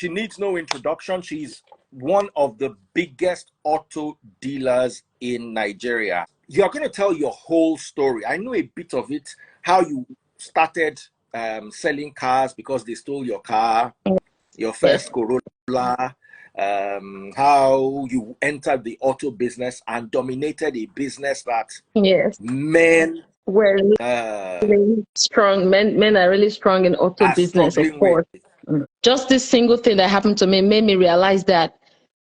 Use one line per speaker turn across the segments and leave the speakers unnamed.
she needs no introduction. She's one of the biggest auto dealers in Nigeria. You're going to tell your whole story. I know a bit of it, how you started selling cars because they stole your car, your first Corolla, how you entered the auto business and dominated a business that men
were really strong. Men are really strong in auto business, of course. Just this single thing that happened to me made me realize that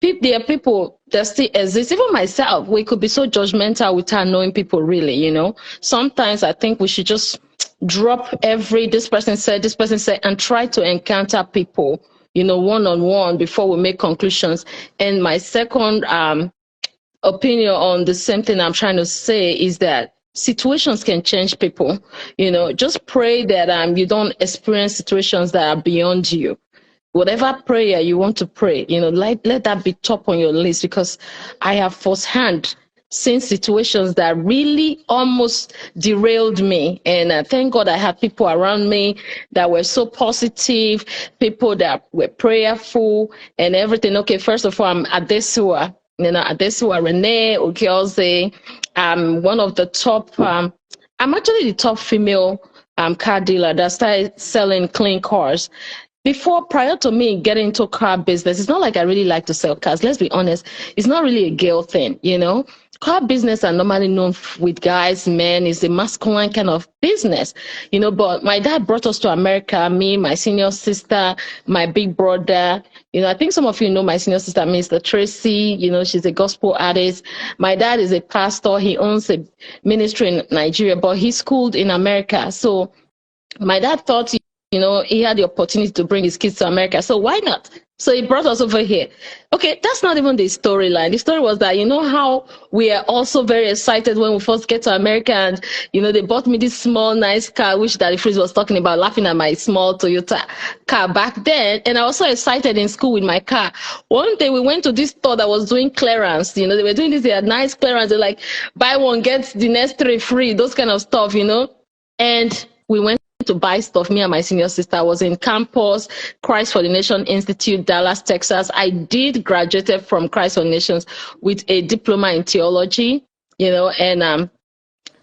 there are people that still exist. Even myself, we could be so judgmental without knowing people really, you know. Sometimes I think we should just drop this person said, and try to encounter people, you know, one-on-one before we make conclusions. And my second opinion on the same thing I'm trying to say is that situations can change people. You know, just pray that you don't experience situations that are beyond you. Whatever prayer you want to pray, you know, let that be top on your list, because I have firsthand seen situations that really almost derailed me. And thank God I had people around me that were so positive, people that were prayerful and everything. Okay, first of all, I'm Adesua, you know, Adesua Renee, Okiose. I'm one of the top, I'm actually the top female car dealer that started selling clean cars. Prior to me getting into car business, it's not like I really like to sell cars. Let's be honest. It's not really a girl thing, you know. Car business are normally known with guys, men. It's a masculine kind of business, you know. But my dad brought us to America, me, my senior sister, my big brother. You know, I think some of you know my senior sister, Mr. Tracy. You know, she's a gospel artist. My dad is a pastor. He owns a ministry in Nigeria, but he schooled in America. So my dad thought, you know, he had the opportunity to bring his kids to America. So why not? So he brought us over here. Okay, that's not even the storyline. The story was that, you know, how we are also very excited when we first get to America, and, you know, they bought me this small, nice car, which Daddy Freeze was talking about, laughing at my small Toyota car back then. And I was so excited in school with my car. One day we went to this store that was doing clearance. You know, they were doing this, they had nice clearance. They're like, buy one, get the next 3 free, those kind of stuff, you know. And we went to buy stuff. Me and my senior sister was in campus, Christ for the Nation Institute, Dallas, Texas. I did graduated from Christ for the Nations with a diploma in theology, you know, and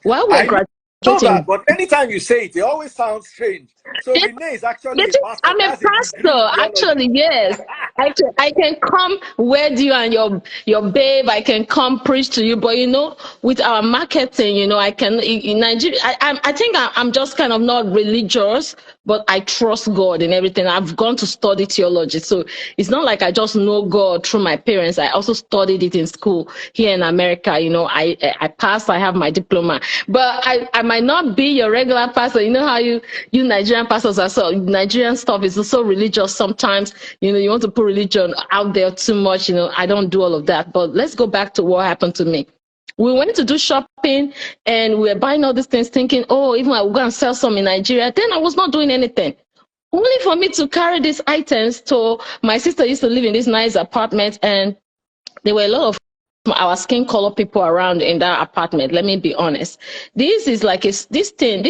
while we're graduating,
that, but anytime you say it, it always sounds strange. So Renee is actually a pastor.
I'm a pastor, actually, yes. I can come wed you and your babe. I can come preach to you, but you know, with our marketing, you know, I can in Nigeria. I think I'm just kind of not religious, but I trust God in everything. I've gone to study theology, so it's not like I just know God through my parents. I also studied it in school here in America. You know, I passed. I have my diploma, but I might not be your regular pastor. You know how you Nigerian pastors are so, Nigerian stuff is so religious sometimes. You know, you want to put religion out there too much. You know, I don't do all of that. But let's go back to what happened to me. We went to do shopping and we were buying all these things thinking, oh, even I will go and sell some in Nigeria. Then I was not doing anything. Only for me to carry these items to, my sister used to live in this nice apartment, and there were a lot of our skin color people around in that apartment. Let me be honest. This is like this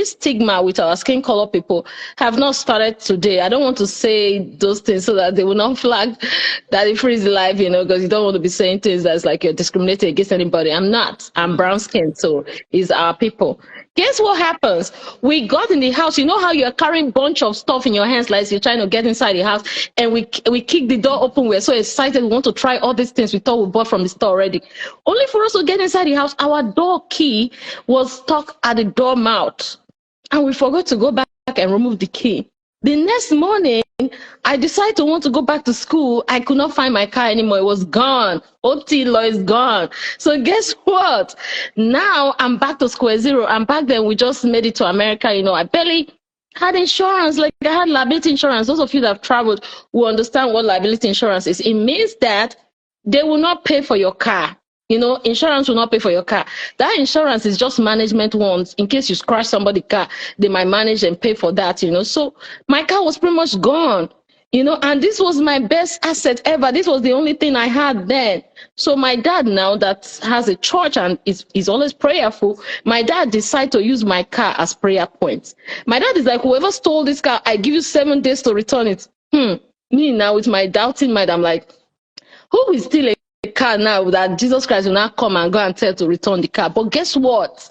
stigma with our skin color people have not started today. I don't want to say those things so that they will not flag Daddy Freeze life, you know, because you don't want to be saying things that's like you're discriminating against anybody. I'm not. I'm brown skinned, so it's our people. Guess what happens? We got in the house. You know how you're carrying a bunch of stuff in your hands like you're trying to get inside the house, and we kick the door open. We're so excited. We want to try all these things we thought we bought from the store already. Only for us to get inside the house, our door key was stuck at the door mouth, and we forgot to go back and remove the key. The next morning, I decided to want to go back to school. I could not find my car anymore. It was gone. OT law is gone. So guess what? Now I'm back to square zero. And back then we just made it to America. You know, I barely had insurance. Like I had liability insurance. Those of you that have traveled will understand what liability insurance is. It means that they will not pay for your car. You know, insurance will not pay for your car. That insurance is just management ones. In case you crash somebody's car, they might manage and pay for that, you know. So my car was pretty much gone, you know, and this was my best asset ever. This was the only thing I had then. So my dad, now that has a church and is always prayerful, my dad decided to use my car as prayer points. My dad is like, whoever stole this car, I give you 7 days to return it. me now with my doubting mind, I'm like, who will steal a car now that Jesus Christ will not come and go and tell to return the car? But guess what?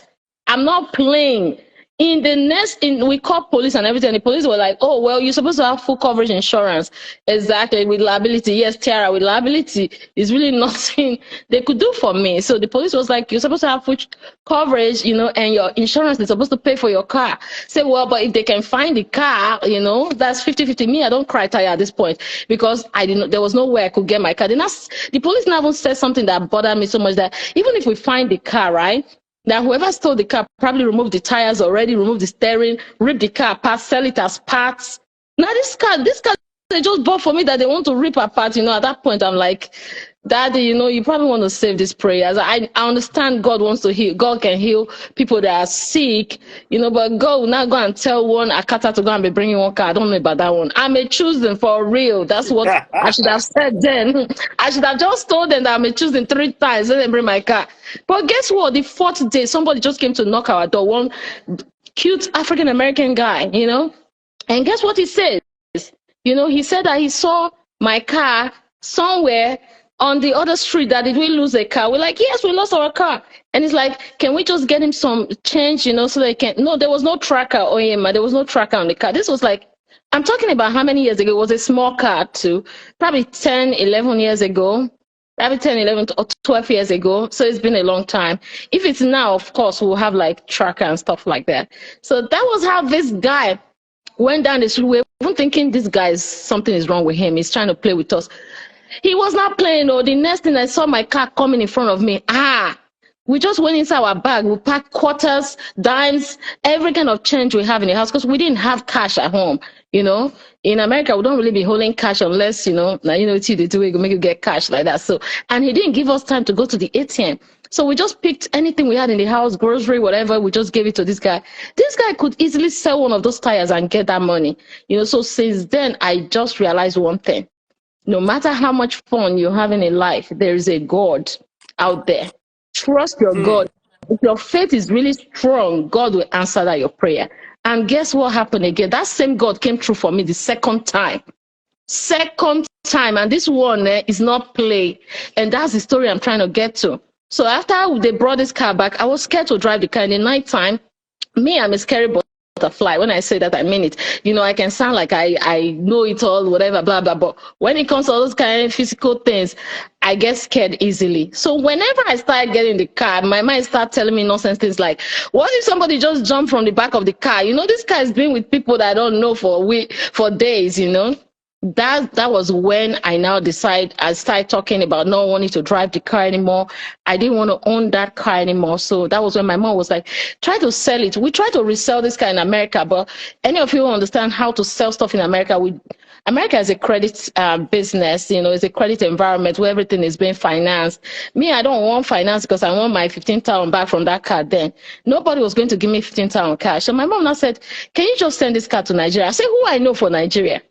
I'm not playing. In the next, we called police and everything. The police were like, oh, well, you're supposed to have full coverage insurance. Exactly, with liability. Yes, Tiara, with liability is really nothing they could do for me. So the police was like, you're supposed to have full coverage, you know, and your insurance is supposed to pay for your car. Say, well, but if they can find the car, you know, that's 50-50. Me, I don't cry tire at this point because I didn't, there was no way I could get my car. The police now said something that bothered me so much that even if we find the car, right? That whoever stole the car probably removed the tires already, removed the steering, ripped the car apart, sell it as parts. Now this car they just bought for me that they want to rip apart. You know, at that point I'm like, Daddy, you know, you probably want to save these prayers. I understand God wants to heal. God can heal people that are sick, you know, but God will not go and tell one Akata to go and be bringing one car. I don't know about that one. I may choose them for real. That's what I should have said then. I should have just told them that I may choose them 3 times. Let them bring my car. But guess what? The 4th day, somebody just came to knock our door. One cute African-American guy, you know, and guess what he says? You know, he said that he saw my car somewhere on the other street. That did we lose a car? We're like, yes, we lost our car. And he's like, can we just get him some change, you know, so they can. No, there was no tracker on him. There was no tracker on the car. This was like, I'm talking about how many years ago? It was a small car too, probably 10, 11 years ago. Probably 10, 11, or 12 years ago. So it's been a long time. If it's now, of course, we'll have like tracker and stuff like that. So that was how this guy went down the street. We were thinking this guy something is wrong with him. He's trying to play with us. He was not playing. Oh, the next thing I saw my car coming in front of me. We just went inside our bag. We packed quarters, dimes, every kind of change we have in the house because we didn't have cash at home. You know, in America, we don't really be holding cash unless, you know, now you know what you do, we make you get cash like that. So, and he didn't give us time to go to the ATM. So we just picked anything we had in the house, grocery, whatever. We just gave it to this guy. This guy could easily sell one of those tires and get that money. You know, so since then, I just realized one thing. No matter how much fun you have in life, there is a God out there. Trust your God. If your faith is really strong, God will answer that your prayer. And guess what happened again? That same God came through for me the second time. And this one is not play. And that's the story I'm trying to get to. So after they brought this car back, I was scared to drive the car in the nighttime. Me, I'm a scary butterfly. When I say that, I mean it. You know, I can sound like I know it all, whatever, blah, blah, but when it comes to all those kind of physical things, I get scared easily. So whenever I start getting in the car, my mind starts telling me nonsense things like, what if somebody just jumped from the back of the car? You know, this car has been with people that I don't know for days, you know. That was when I started talking about not wanting to drive the car anymore. I didn't want to own that car anymore. So that was when my mom was like, try to sell it. We try to resell this car in America, but any of you who understand how to sell stuff in America, America is a credit business, you know, it's a credit environment where everything is being financed. Me, I don't want finance because I want my 15,000 back from that car then. Nobody was going to give me 15,000 cash. So my mom now said, can you just send this car to Nigeria? I said, who I know for Nigeria?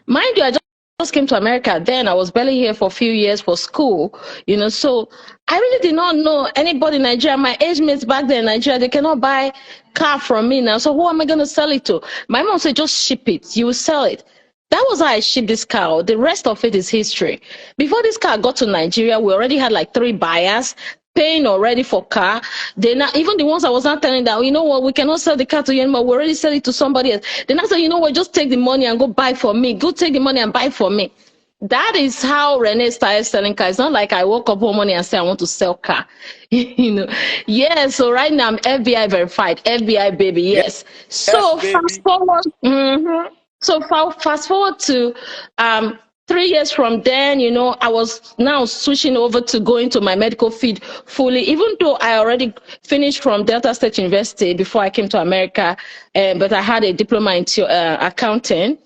Mind you, I just came to America then. I was barely here for a few years for school, you know, so I really did not know anybody in Nigeria. My age mates back there in Nigeria, they cannot buy car from me now. So who am I going to sell it to? My mom said, just ship it. You will sell it. That was how I shipped this car. The rest of it is history. Before this car got to Nigeria, we already had like 3 buyers paying already for car. Then even the ones I was not telling that, you know what, we cannot sell the car to you anymore. We already sell it to somebody else. Then I said, you know what, just take the money and go buy for me. Go take the money and buy for me. That is how Renee started selling cars. It's not like I woke up one morning and said I want to sell car. You know, yeah. So right now I'm FBI verified, FBI baby. Yes. So yes, fast forward. So fast forward to 3 years from then, you know, I was now switching over to going to my medical field fully, even though I already finished from Delta State University before I came to America, but I had a diploma in accounting.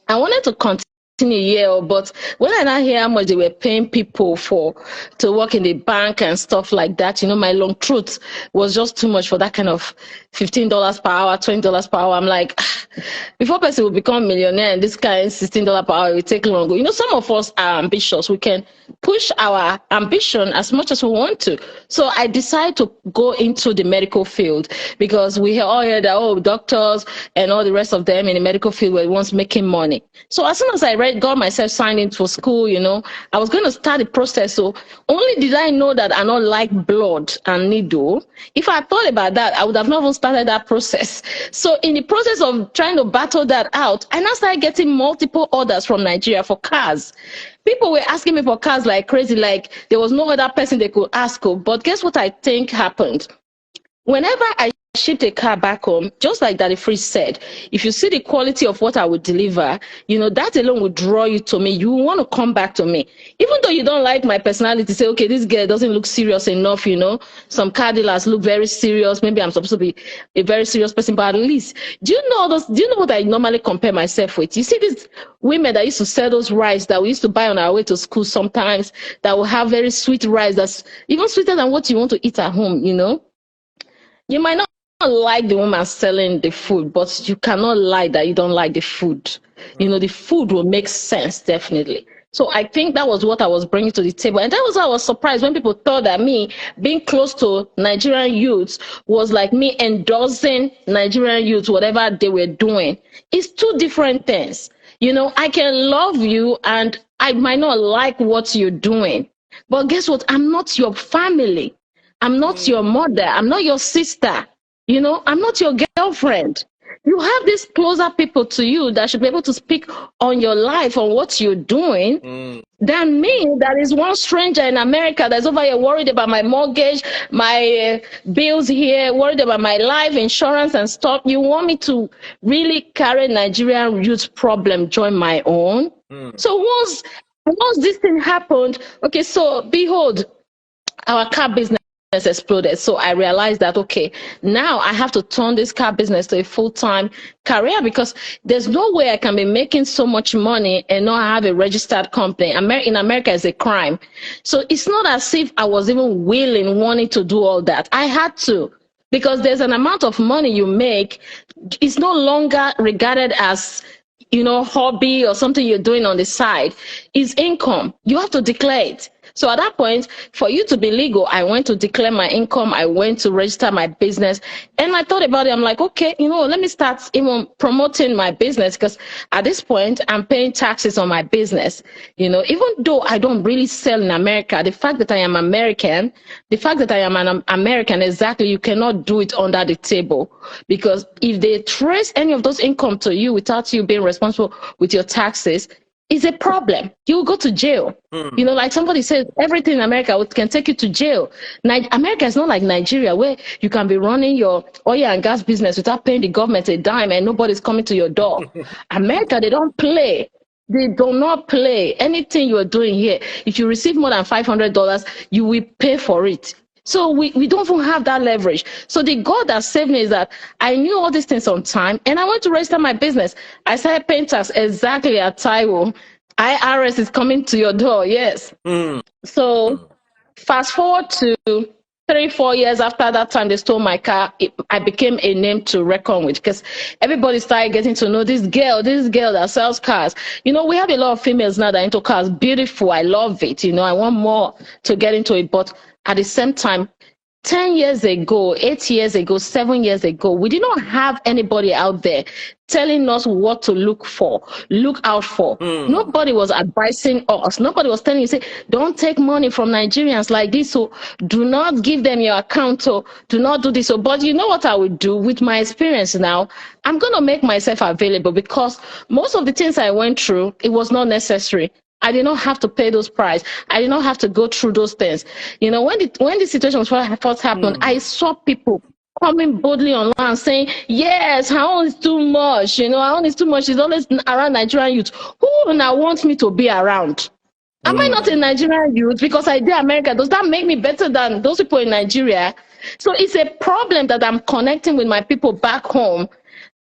I wanted to continue here, but when I now hear how much they were paying people to work in the bank and stuff like that, you know, my long truth was just too much for that kind of $15 per hour, $20 per hour. I'm like, before person will become a millionaire and this kind $16 per hour will take longer. You know, some of us are ambitious. We can push our ambition as much as we want to. So I decided to go into the medical field because we all heard that, oh, doctors and all the rest of them in the medical field were once making money. So as soon as I read got myself signed into school, you know. I was going to start the process. So only did I know that I don't like blood and needle. If I thought about that, I would have not even started that process. So in the process of trying to battle that out, I now started getting multiple orders from Nigeria for cars. People were asking me for cars like crazy, like there was no other person they could ask. But guess what I think happened? Whenever I shipped a car back home, just like Daddy Free said, if you see the quality of what I would deliver, you know, that alone would draw you to me. You want to come back to me. Even though you don't like my personality, say, okay, this girl doesn't look serious enough, you know. Some car dealers look very serious. Maybe I'm supposed to be a very serious person, but at least, do you know what I normally compare myself with? You see these women that used to sell those rice that we used to buy on our way to school sometimes, that will have very sweet rice that's even sweeter than what you want to eat at home, you know. You might not like the woman selling the food, but you cannot lie that you don't like the food. You know, the food will make sense, definitely. So I think that was what I was bringing to the table. And that was why I was surprised when people thought that me being close to Nigerian youths was like me endorsing Nigerian youths, whatever they were doing. It's two different things. You know, I can love you and I might not like what you're doing. But guess what? I'm not your family. I'm not your mother. I'm not your sister. You know, I'm not your girlfriend. You have these closer people to you that should be able to speak on your life, on what you're doing, than me, that is one stranger in America that's over here worried about my mortgage, my bills here, worried about my life insurance and stuff. You want me to really carry Nigerian youth problem, join my own? So once this thing happened, okay, so behold, our car business exploded. So I realized that, okay, now I have to turn this car business to a full-time career, because there's no way I can be making so much money and not have a registered company. In America, it's a crime. So it's not as if I was even wanting to do all that. I had to, because there's an amount of money you make. It's no longer regarded as, you know, hobby or something you're doing on the side. It's income. You have to declare it. So at that point, for you to be legal, I went to declare my income. I went to register my business. And I thought about it. I'm like, okay, you know, let me start even promoting my business, because at this point, I'm paying taxes on my business. You know, even though I don't really sell in America, the fact that I am American, an American, exactly, you cannot do it under the table. Because if they trace any of those income to you without you being responsible with your taxes, is a problem. You'll go to jail. You know, like somebody said, everything in America can take you to jail. America is not like Nigeria, where you can be running your oil and gas business without paying the government a dime and nobody's coming to your door. America, they don't play. They do not play. Anything you're doing here, if you receive more than $500, you will pay for it. So we don't even have that leverage. So the God that saved me is that I knew all these things on time, and I went to register my business. I started paying tax exactly at Taiwo. IRS is coming to your door, yes. So fast forward to 3-4 years after that time they stole my car, I became a name to reckon with, because everybody started getting to know this girl that sells cars. You know, we have a lot of females now that are into cars. Beautiful, I love it. You know, I want more to get into it, but at the same time, 10 years ago, 8 years ago, 7 years ago, we did not have anybody out there telling us what to look out for. Nobody was advising us. Nobody was telling you, say, don't take money from Nigerians like this. So do not give them your account. So do not do this. So, but you know what I would do with my experience now? I'm going to make myself available, because most of the things I went through, it was not necessary. I did not have to pay those price. I did not have to go through those things. You know, when the situation first happened, I saw people coming boldly online saying, yes, her own is too much. You know, her own is too much. It's always around Nigerian youth. Who now wants me to be around? Am I not a Nigerian youth because I did America? Does that make me better than those people in Nigeria? So it's a problem that I'm connecting with my people back home.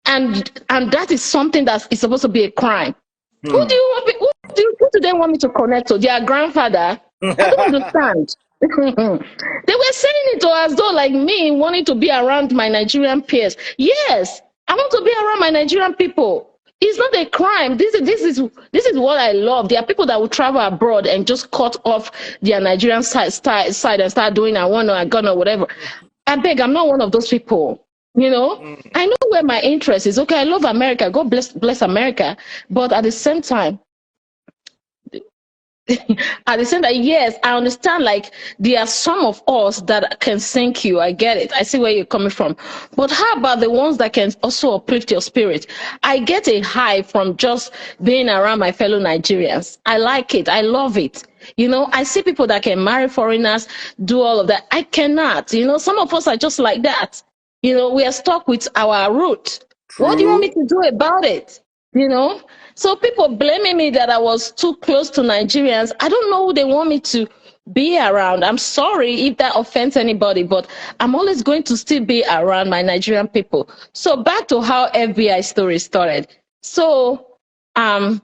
And that is something that is supposed to be a crime. Who do they want me to connect to? Their grandfather? I don't understand. They were saying it to as though like me wanting to be around my Nigerian peers. Yes, I want to be around my Nigerian people. It's not a crime. This is what I love. There are people that will travel abroad and just cut off their Nigerian side and start doing I gonna whatever. I beg, I'm not one of those people. You know, I know where my interest is. Okay, I love America. God bless America. But at the same time, at the same time, yes, I understand. Like, there are some of us that can sink you. I get it. I see where you're coming from. But how about the ones that can also uplift your spirit? I get a high from just being around my fellow Nigerians. I like it. I love it. You know, I see people that can marry foreigners, do all of that. I cannot. You know, some of us are just like that. You know, we are stuck with our roots. What do you want me
True.
to do about it? You know, so people blaming me that I was too close to Nigerians. I don't know who they want me to be around. I'm sorry if that offends anybody, but I'm always going to still be around my Nigerian people. So back to how FBI story started. So um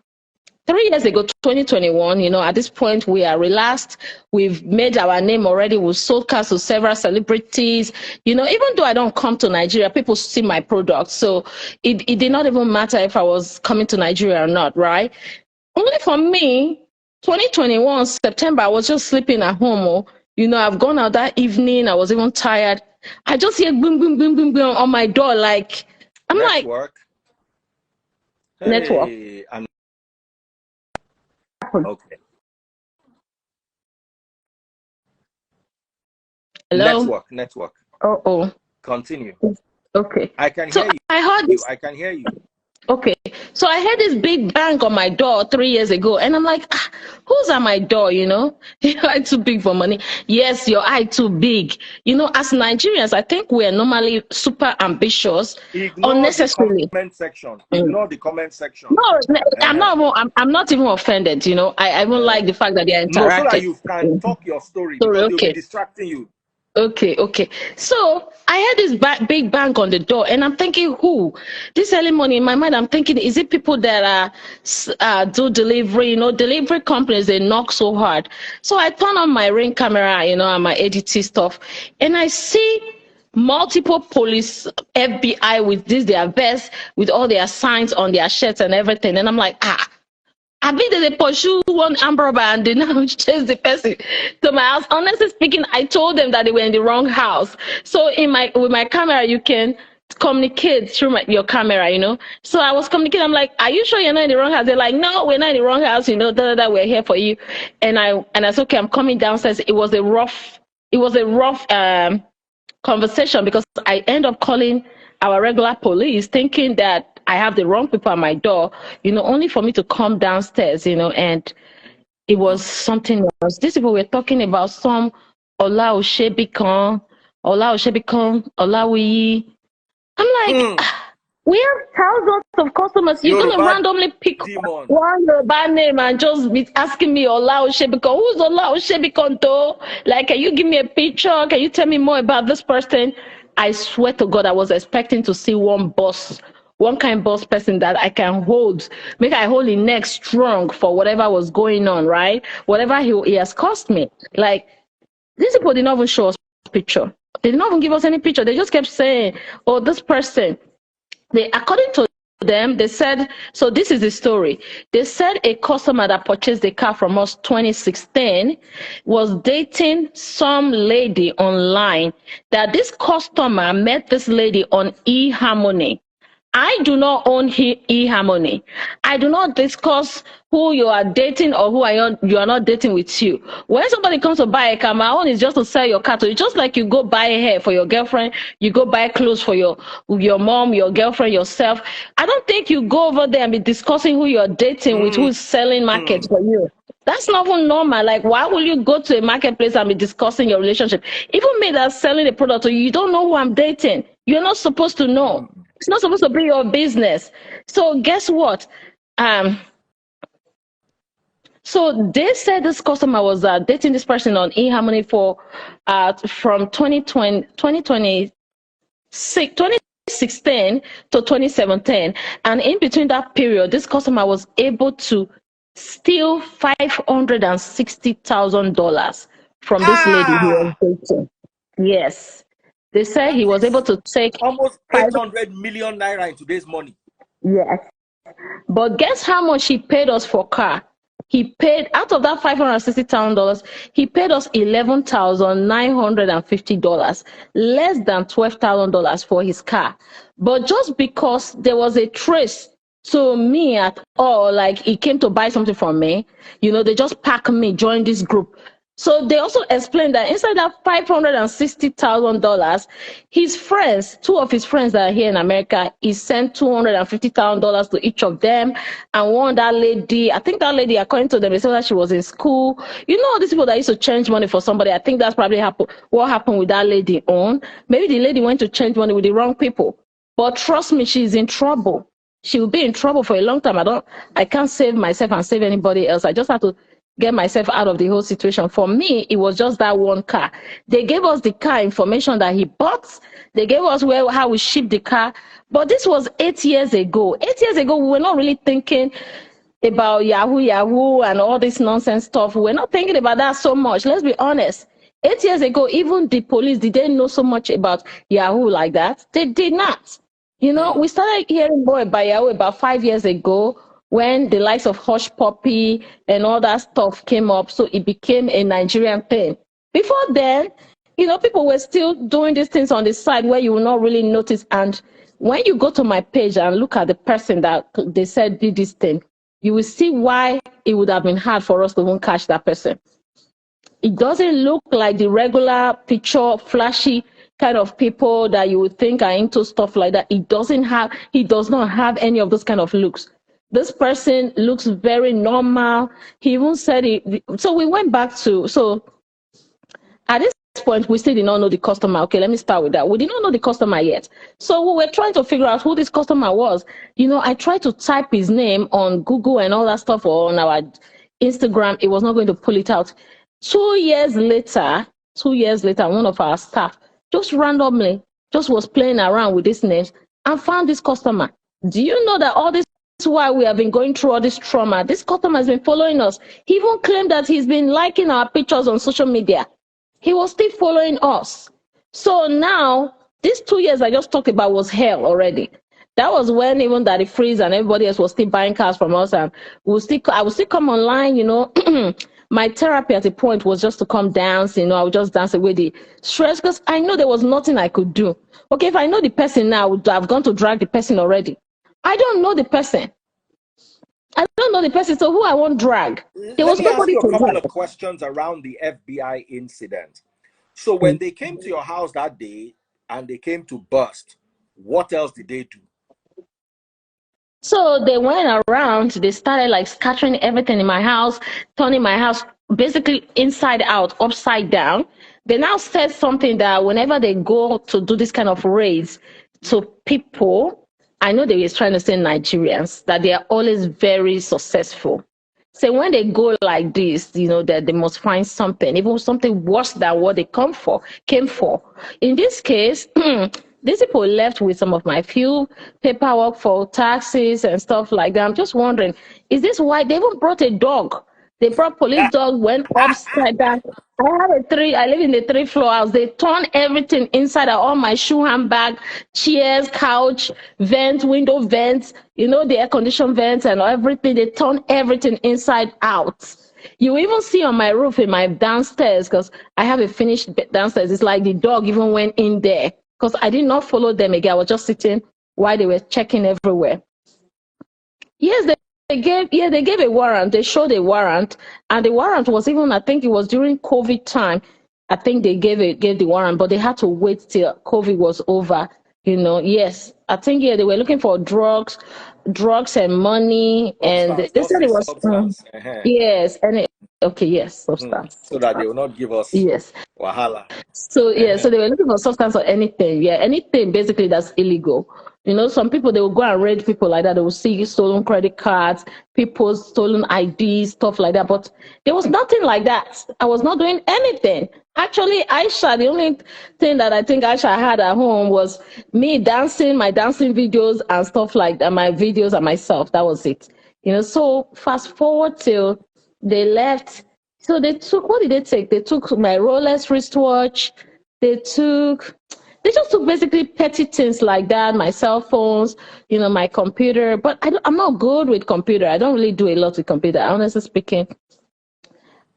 3 years ago, 2021, you know, at this point, we are relaxed. We've made our name already. We've sold cars to several celebrities. You know, even though I don't come to Nigeria, people see my product. So it did not even matter if I was coming to Nigeria or not, right? Only for me, 2021, September, I was just sleeping at home. Oh, you know, I've gone out that evening. I was even tired. I just hear boom, boom, boom, boom, boom on my door. Like, I'm like,
Network.
network.
Hey, I'm okay.
Hello?
Network.
Uh-oh.
Continue.
Okay.
I can
So
hear
I heard
you.
this.
I can hear you.
Okay. So I heard this big bang on my door 3 years ago, and I'm like, ah, who's at my door? You know, your eye too big for money. Yes, your eye too big. You know, as Nigerians, I think we're normally super ambitious,
Ignore the
unnecessarily.
comment section.
Mm.
Ignore the comment section.
No, I'm
Uh-huh.
not. I'm not even offended. You know, I even
Uh,
like the fact that they are
no, so that
interacting.
you can
Mm.
talk your story
Sorry.
because they'll be
Okay.
distracting you.
Okay, okay. So I had this big bang on the door, and I'm thinking, who? This early morning in my mind, I'm thinking, is it people that do delivery? You know, delivery companies, they knock so hard. So I turn on my Ring camera, you know, and my editing stuff, and I see multiple police, FBI with their vests, with all their signs on their shirts and everything, and I'm like, ah. I think that they pursue one armed robber and they now chase the person to my house. Honestly speaking, I told them that they were in the wrong house. So with my camera, you can communicate through your camera, you know. So I was communicating. I'm like, "Are you sure you're not in the wrong house?" They're like, "No, we're not in the wrong house. You know, we're here for you." And I said, "Okay, I'm coming downstairs." It was a rough conversation because I end up calling our regular police thinking that I have the wrong people at my door, you know, only for me to come downstairs, you know, and it was something else. These people were talking about some Ola Oshebikan, Olawiyi. I'm like,
Mm.
we have thousands of customers. You're gonna
Yoruba
randomly pick
demon.
one Yoruba name and just be asking me Ola Oshebikon. Who's Ola Oshebikon though? Like, can you give me a picture? Can you tell me more about this person? I swear to God, I was expecting to see one kind boss person that I can hold, make I hold his neck strong for whatever was going on, right? Whatever he has cost me. Like, these people did not even show us picture. They did not even give us any picture. They just kept saying, "Oh, this person." According to them, they said, so this is the story. They said a customer that purchased the car from us 2016 was dating some lady online, that this customer met this lady on eHarmony. I do not own eHarmony. I do not discuss who you are dating or who you are not dating with you. When somebody comes to buy a car, my own is just to sell your car to you. Just like you go buy hair for your girlfriend, you go buy clothes for your mom, your girlfriend, yourself. I don't think you go over there and be discussing who you're dating with,
Mm.
who's selling markets for you. That's not even normal. Like, why will you go to a marketplace and be discussing your relationship? Even me that's selling a product to you, you don't know who I'm dating. You're not supposed to know.
Mm.
It's not supposed to be your business. So guess what? Um, so they said this customer was dating this person on eHarmony for from 2016 to 2017. And in between that period, this customer was able to steal $560,000 from this lady he was
Ah,
dating. Yes. They said
that
he was able
is
to take
almost
five.
800 million naira in today's money.
Yes. But guess how much he paid us for car? He paid, out of that $560,000, he paid us $11,950, less than $12,000 for his car. But just because there was a trace to me at all. Like, he came to buy something from me, they just pack me, join this group. So they also explained that inside that $560,000, his friends, two of his friends that are here in America, he sent $250,000 to each of them. And one, that lady, I think that lady, according to them, they said that she was in school. These people that used to change money for somebody, I think that's probably what happened with that lady on. Maybe the lady went to change money with the wrong people. But trust me, she's in trouble. She will be in trouble for a long time. I can't save myself and save anybody else. I just have to get myself out of the whole situation. For me, it was just that one car. They gave us the car information that he bought. They gave us how we shipped the car. But this was 8 years ago. 8 years ago, we were not really thinking about Yahoo and all this nonsense stuff. We're not thinking about that so much. Let's be honest. 8 years ago, even the police didn't know so much about Yahoo like that. They did not. We started hearing more about Yahoo about 5 years ago, when the likes of Hush Puppy and all that stuff came up. So it became a Nigerian thing. Before then, people were still doing these things on the side where you will not really notice. And when you go to my page and look at the person that they said did this thing, you will see why it would have been hard for us to even catch that person. It doesn't look like the regular picture, flashy kind of people that you would think are into stuff like that. He does not have any of those kind of looks. This person looks very normal. He even said it. So we went back so at this point, we still did not know the customer. Okay, let me start with that. We did not know the customer yet. So we were trying to figure out who this customer was. I tried to type his name on Google and all that stuff, or on our Instagram. It was not going to pull it out. 2 years later, one of our staff just randomly was playing around with these names and found this customer. Do you know that all this while we have been going through all this trauma, this customer has been following us? He even claimed that he's been liking our pictures on social media. He was still following us. So now, these 2 years I just talked about was hell already. That was when even Daddy Freeze and everybody else was still buying cars from us, and I would still come online. My therapy at a point was just to come dance. I would just dance away the stress, because I know there was nothing I could do. Okay, if I know the person now, I've gone to drag the person already. I don't know the person. So who I won't drag? There was nobody to drag.
Let me ask you a couple of questions around the FBI incident. So when they came to your house that day and they came to bust, what else did they do?
So they went around, they started like scattering everything in my house, turning my house basically inside out, upside down. They now said something that whenever they go to do this kind of raids to people, I know they were trying to say Nigerians, that they are always very successful. So when they go like this, that they must find something, even something worse than what they came for. In this case, these people left with some of my few paperwork for taxes and stuff like that. I'm just wondering, is this why they even brought a dog? They brought police dog, went upside down. I live in the 3-floor house. They turned everything inside out, all my shoe, handbag, chairs, couch, vents, window vents, the air condition vents and everything. They turned everything inside out. You even see on my roof in my downstairs, because I have a finished downstairs. It's like the dog even went in there, because I did not follow them again. I was just sitting while they were checking everywhere. Yes, they gave a warrant. They showed a warrant, and the warrant was even, I think it was during COVID time. I think they gave the warrant, but they had to wait till COVID was over. Yes, I think they were looking for drugs and money, and they said it was substance. Yes, and substance.
So that they will not give us wahala.
So so they were looking for substance or anything. Yeah, anything basically that's illegal. Some people, they will go and raid people like that. They will see stolen credit cards, people's stolen IDs, stuff like that. But there was nothing like that. I was not doing anything. Actually, Aisha, the only thing that I think Aisha had at home was me dancing, my dancing videos and stuff like that, my videos and myself. That was it. So fast forward till they left. So they took, what did they take? They took my Rolex wristwatch. They just took basically petty things like that, my cell phones, my computer. But I'm not good with computer. I don't really do a lot with computer. Honestly speaking,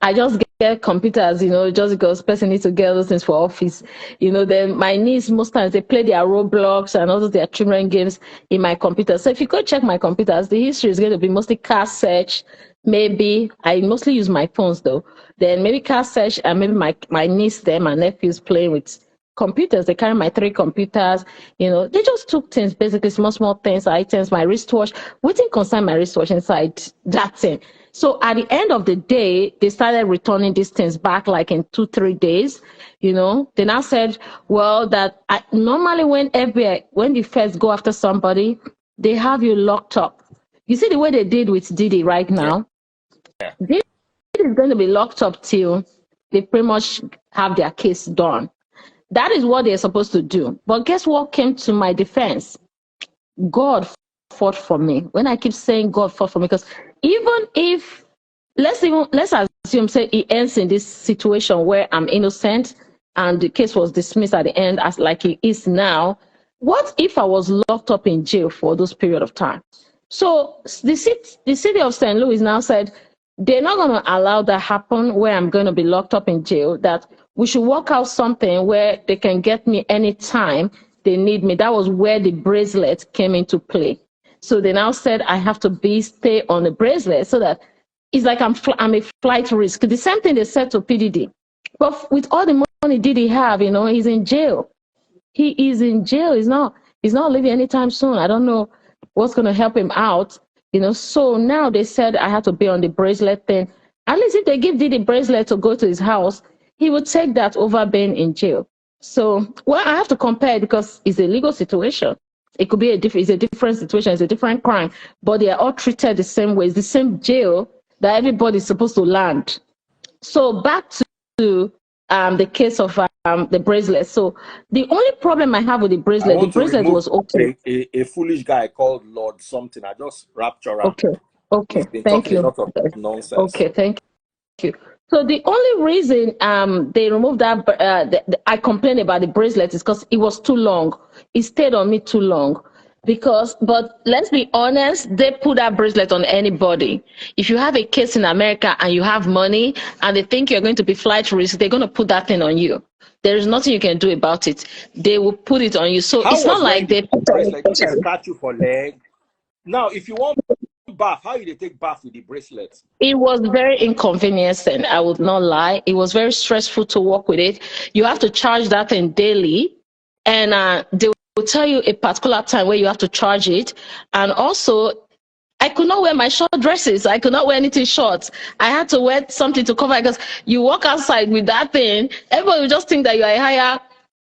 I just get computers, just because person needs to get those things for office. Then my niece, most times they play their Roblox and all their children games in my computer. So if you go check my computers, the history is going to be mostly car search. Maybe I mostly use my phones though. Then maybe car search, and maybe my niece there, my nephews playing with computers. They carry my 3 computers. They just took things, basically small things, items, my wristwatch. We didn't concern my wristwatch inside that thing. So at the end of the day, they started returning these things back like in 2-3 days. They now said, well, that normally when they first go after somebody, they have you locked up. You see the way they did with Didi right now?
Yeah.
Didi is going to be locked up till they pretty much have their case done. That is what they're supposed to do. But guess what came to my defense? God fought for me. When I keep saying God fought for me, because even if, let's assume, say it ends in this situation where I'm innocent and the case was dismissed at the end as like it is now, what if I was locked up in jail for those period of time? So the city of St. Louis now said they're not going to allow that happen where I'm going to be locked up in jail, that we should work out something where they can get me anytime they need me. That was where the bracelet came into play. So they now said I have to stay on the bracelet, so that it's like I'm a flight risk. The same thing they said to PDD. But with all the money Didi have, he's in jail. He is in jail. He's not leaving anytime soon. I don't know what's going to help him out. So now they said I have to be on the bracelet thing. At least if they give Didi bracelet to go to his house, he would take that over being in jail. So, well, I have to compare it because it's a legal situation. It could be it's a different situation. It's a different crime, but they are all treated the same way. It's the same jail that everybody's supposed to land. So back to the case of the bracelet. So the only problem I have with the bracelet was okay.
A foolish guy called Lord something. I just rapture him.
Okay.
He's been
Thank
talking
you.
a lot of nonsense.
Okay, thank you. So the only reason they removed that I complained about the bracelet is because it was too long. It stayed on me too long. But let's be honest, they put that bracelet on anybody. If you have a case in America and you have money and they think you're going to be flight risk, they're going to put that thing on you. There is nothing you can do about it. They will put it on you. So it's not like they put
bracelet. They scratch you for leg. Now, if you want bath, how do they take bath with the bracelet?
It was very inconveniencing. I would not lie. It was very stressful to work with it. You have to charge that thing daily, and they will tell you a particular time where you have to charge it. And also, I could not wear my short dresses. I could not wear anything short. I had to wear something to cover, because you walk outside with that thing, everybody will just think that you are a higher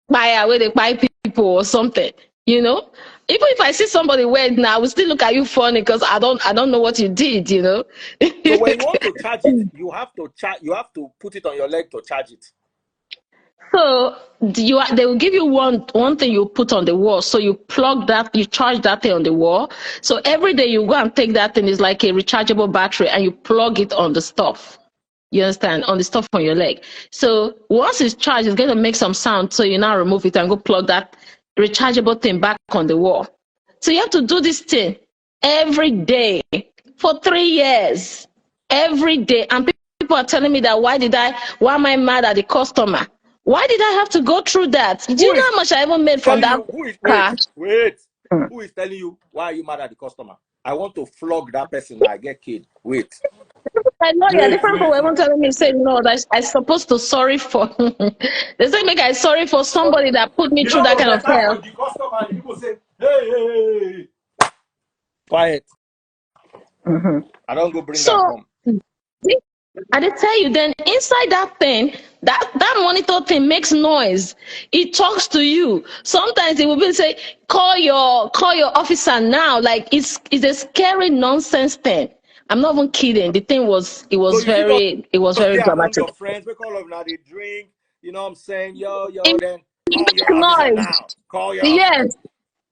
buyer where they buy people or something. Even if I see somebody wear it now, I will still look at you funny because I don't know what you did.
So when you want to charge it, you have to put it on your leg to charge it.
So they will give you one thing you put on the wall. So you plug that, you charge that thing on the wall. So every day you go and take that thing, is like a rechargeable battery, and you plug it on the stuff. You understand? On the stuff on your leg. So once it's charged, it's going to make some sound. So you now remove it and go plug that rechargeable thing back on the wall. So you have to do this thing every day for 3 years. Every day. And people are telling me that why am I mad at the customer? Why did I have to go through that? Do you know how much I even made from that car?
Wait. Who is telling you why are you mad at the customer? I want to flog that person. I get killed. Wait.
I know you're different people even telling me, say, no, that I'm supposed to sorry for. They say, make I sorry for somebody that put me through that kind of hell.
The customer, the people say, hey. Quiet. I don't go bring that home.
I did tell you, then inside that thing, that monitor thing makes noise. It talks to you. Sometimes it will be say, call your officer now. Like it's a scary nonsense thing. I'm not even kidding. The thing was very dramatic.
Your friends, we call them now, they drink, you know what I'm saying? Yo, then call your officer now. Call your
officer.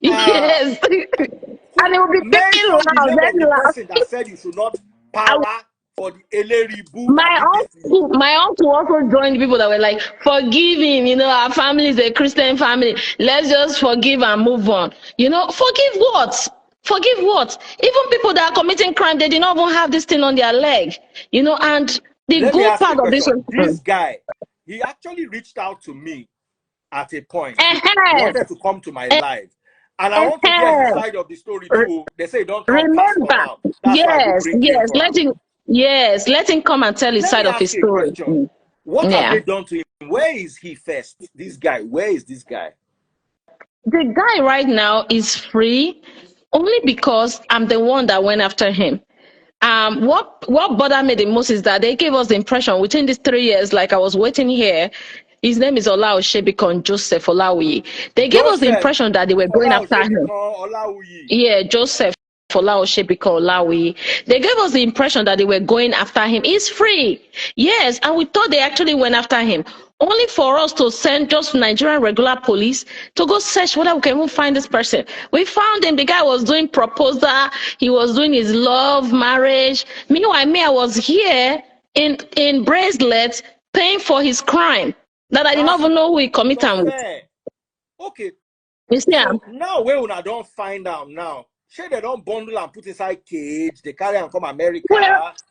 Yes. And it will be very loud.
The person that said you should not power for the Eleribu.
My uncle also joined people that were like, forgive him, our family is a Christian family. Let's just forgive and move on. Forgive what? Forgive what? Even people that are committing crime, they did not even have this thing on their leg. And
Let me ask you a question. This guy, he actually reached out to me at a point. He wanted to come to my live. And I want to hear his side of the story too. They say don't talk pastor now. That's why I bring him for
let him come and tell his side of his story.
What have they done to him? Where is he first? This guy, where is this guy?
The guy right now is free only because I'm the one that went after him. What bothered me the most is that they gave us the impression within these 3 years, like I was waiting here. His name is Olaoshebikon Joseph Olawiyi. They gave us the impression that they were going after him. Yeah, Joseph Olaoshebikon Olawiyi. They gave us the impression that they were going after him. He's free. Yes, and we thought they actually went after him. Only for us to send just Nigerian regular police to go search whether we can even find this person. We found him. The guy was doing proposal. He was doing his love marriage. Meanwhile, me, I was here in bracelets paying for his crime that I did not even know who he committed with.
Okay.
You see,
so now where I don't find out now. Sure, they don't bundle and put inside cage. They carry and come America.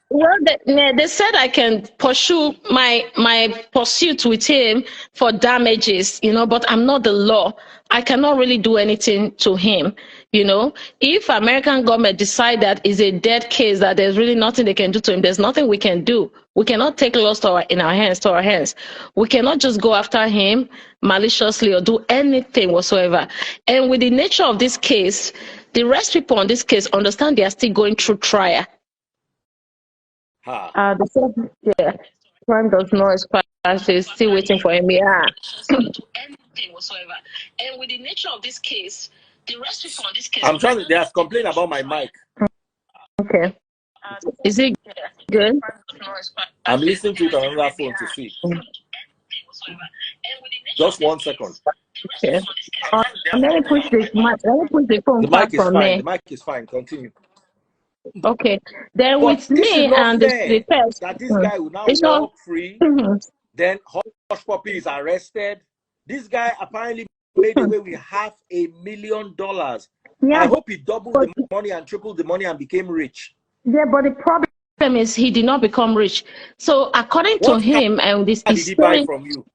Well, they said I can pursue my pursuit with him for damages, but I'm not the law. I cannot really do anything to him, If American government decide that is a dead case, that there's really nothing they can do to him, there's nothing we can do. We cannot take laws in our hands. We cannot just go after him maliciously or do anything whatsoever. And with the nature of this case, the rest people on this case understand they are still going through trial. The same, crime does not expire. She's still waiting for him. Yeah. Anything whatsoever. And with the nature of this case, the rest people on this case.
I'm trying to. They have complained about my mic.
Okay. Is it good?
I'm listening to it on another phone to see. Just 1 second.
Okay. Let me push the mic. Let me push the phone.
The mic is fine. The mic is fine. Continue.
Okay. Then
but
with me and the first,
that this guy will now walk free. Then Hush Puppy is arrested. This guy apparently made away with $500,000. Yeah, I hope he doubled the money and tripled the money and became rich.
Yeah, but the problem is he did not become rich. So according to him, and this
did he buy from you?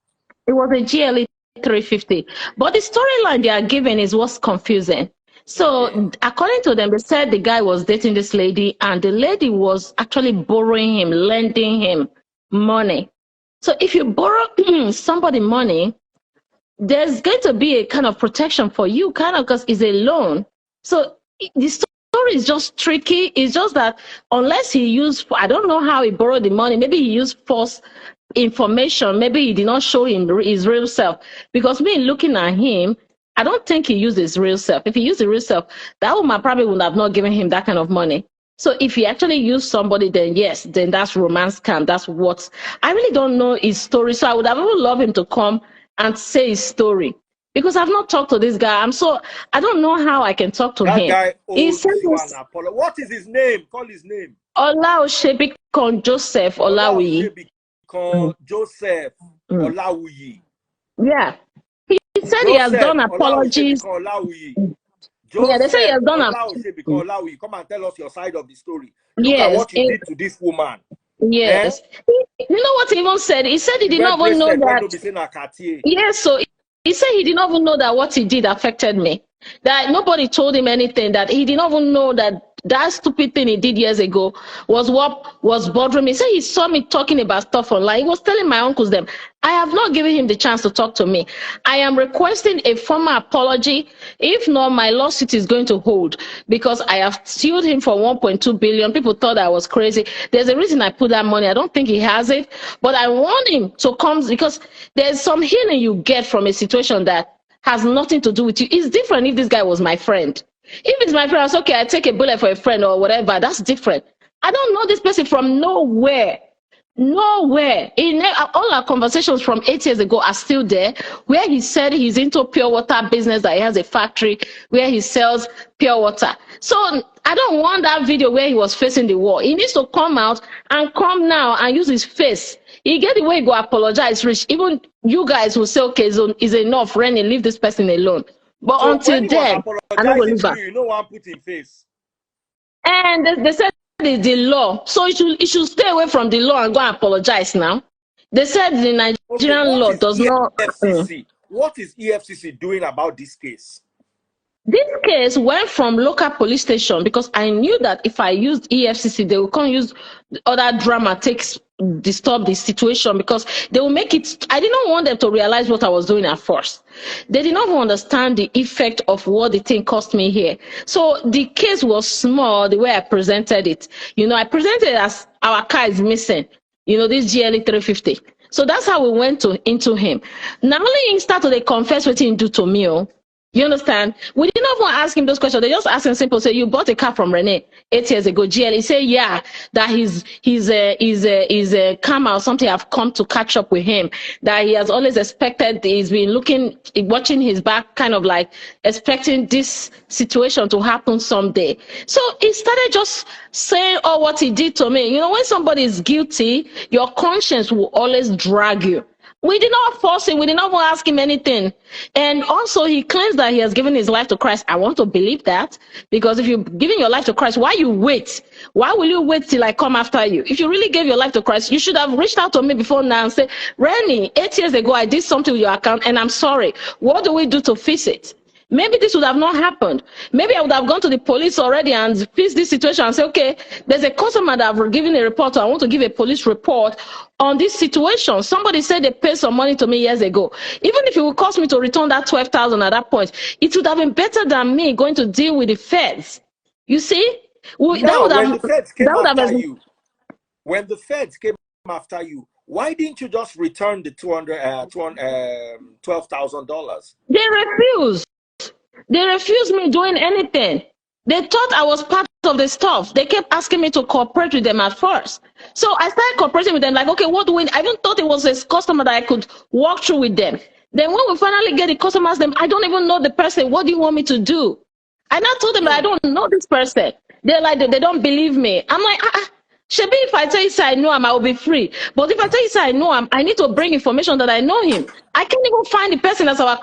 It was a GLE 350. But the storyline they are giving is what's confusing. So according to them, they said the guy was dating this lady and the lady was actually borrowing him, lending him money. So if you borrow somebody money, there's going to be a kind of protection for you, kind of, because it's a loan. So the story is just tricky. It's just that unless he used, I don't know how he borrowed the money. Maybe he used false information. Maybe he did not show him his real self. Because me looking at him, I don't think he used his real self. If he used the real self, that woman probably would have not given him that kind of money. So if he actually used somebody, then yes, then that's romance scam. That's what I really don't know his story. So I would have really loved him to come and say his story, because I've not talked to this guy. I don't know how I can talk to him.
That guy owes you an apology. What is his name? Call his name.
Olaoshebikon Joseph Olawiyi.
Joseph Olawiyi.
Yeah. He said he has done apologies.
Yeah, they say he has done Olawiyi. Come and tell us your side of the story. Look at what you did to this woman.
Yes. You know what he even said? He said he did not even know that. Yes, so he said he did not even know that what he did affected me. That nobody told him anything, that he did not even know that that stupid thing he did years ago was what was bothering me. He said he saw me talking about stuff online. He was telling my uncles them. I have not given him the chance to talk to me. I am requesting a formal apology. If not, my lawsuit is going to hold, because I have sued him for 1.2 billion. People thought I was crazy. There's a reason I put that money. I don't think he has it, but I want him to come, because there's some healing you get from a situation that has nothing to do with you. It's different if this guy was my friend. If it's my friend, it's okay, I take a bullet for a friend or whatever. That's different. I don't know this person from nowhere. Nowhere. All our conversations from 8 years ago are still there, where he said he's into pure water business, that he has a factory where he sells pure water. So I don't want that video where he was facing the wall. He needs to come out and come now and use his face. He get the way he go apologize, Rich. Even you guys will say, okay, is enough, Renee, leave this person alone. But so until then, I don't believe that.
You know what put in face.
And they said is the law. So it should stay away from the law and go and apologize now. They said the Nigerian law does not.
What is EFCC doing about this case?
This case went from local police station because I knew that if I used EFCC, they will come use other drama takes disturb the situation because they will make it. I did not want them to realize what I was doing at first. They did not understand the effect of what the thing cost me here. So the case was small the way I presented it. You know, I presented it as our car is missing. You know, this GLE 350. So that's how we went into him. Now only he started to confess what he do to me. Oh. You understand? We did not want to ask him those questions. They just asked him simple, say, you bought a car from Renee 8 years ago, GL. He said, yeah, that he's a karma or something have come to catch up with him. That he has always expected, he's been watching his back, kind of like expecting this situation to happen someday. So he started just saying all what he did to me. You know, when somebody is guilty, your conscience will always drag you. We did not force him. We did not want to ask him anything. And also, he claims that he has given his life to Christ. I want to believe that. Because if you're giving your life to Christ, why you wait? Why will you wait till I come after you? If you really gave your life to Christ, you should have reached out to me before now and said, Renee, 8 years ago, I did something with your account, and I'm sorry. What do we do to fix it? Maybe this would have not happened. Maybe I would have gone to the police already and fixed this situation and say, okay, there's a customer that I've given a report to. I want to give a police report on this situation. Somebody said they paid some money to me years ago. Even if it would cost me to return that 12,000 at that point, it would have been better than me going to deal with the feds. You see?
When the feds came after you, why didn't you just return the $12,000?
They refused. They refused me doing anything. They thought I was part of the stuff. They kept asking me to cooperate with them at first. So I started cooperating with them, like, okay, what do we, I even thought it was a customer that I could walk through with them. Then when we finally get the customers, I don't even know the person. What do you want me to do? And I told them that I don't know this person. They're like, they don't believe me. I'm like, Shebi, if I tell you I know him, I will be free. But if I tell you I know him, I need to bring information that I know him. I can't even find the person as our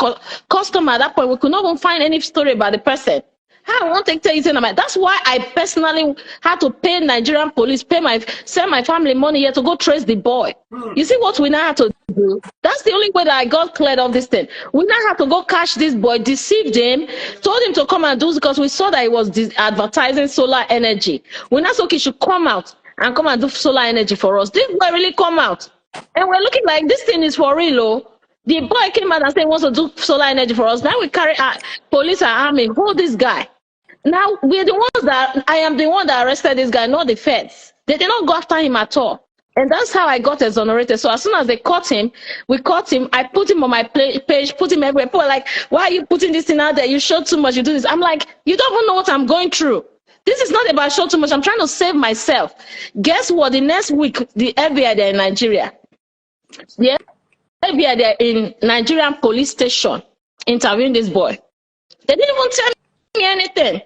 customer at that point. We could not even find any story about the person. How I want to tell you, that's why I personally had to pay Nigerian police, send my family money here to go trace the boy. You see what we now have to do? That's the only way that I got cleared of this thing. We now have to go catch this boy, deceived him, told him to come and do this because we saw that he was advertising solar energy. We now said, okay, he should come out and come and do solar energy for us. This boy really come out. And we're looking like this thing is for real. Oh. The boy came out and said he wants to do solar energy for us. Now we carry police and army, hold this guy. Now we're the ones that, I am the one that arrested this guy, not the feds. They did not go after him at all. And that's how I got exonerated. So as soon as they caught him, we caught him. I put him on my page, put him everywhere. People are like, why are you putting this thing out there? You showed too much, you do this. I'm like, you don't even know what I'm going through. This is not about show too much. I'm trying to save myself. Guess what? The next week, the FBI, they're in Nigeria. The FBI, they're in Nigerian police station interviewing this boy. They didn't even tell me anything.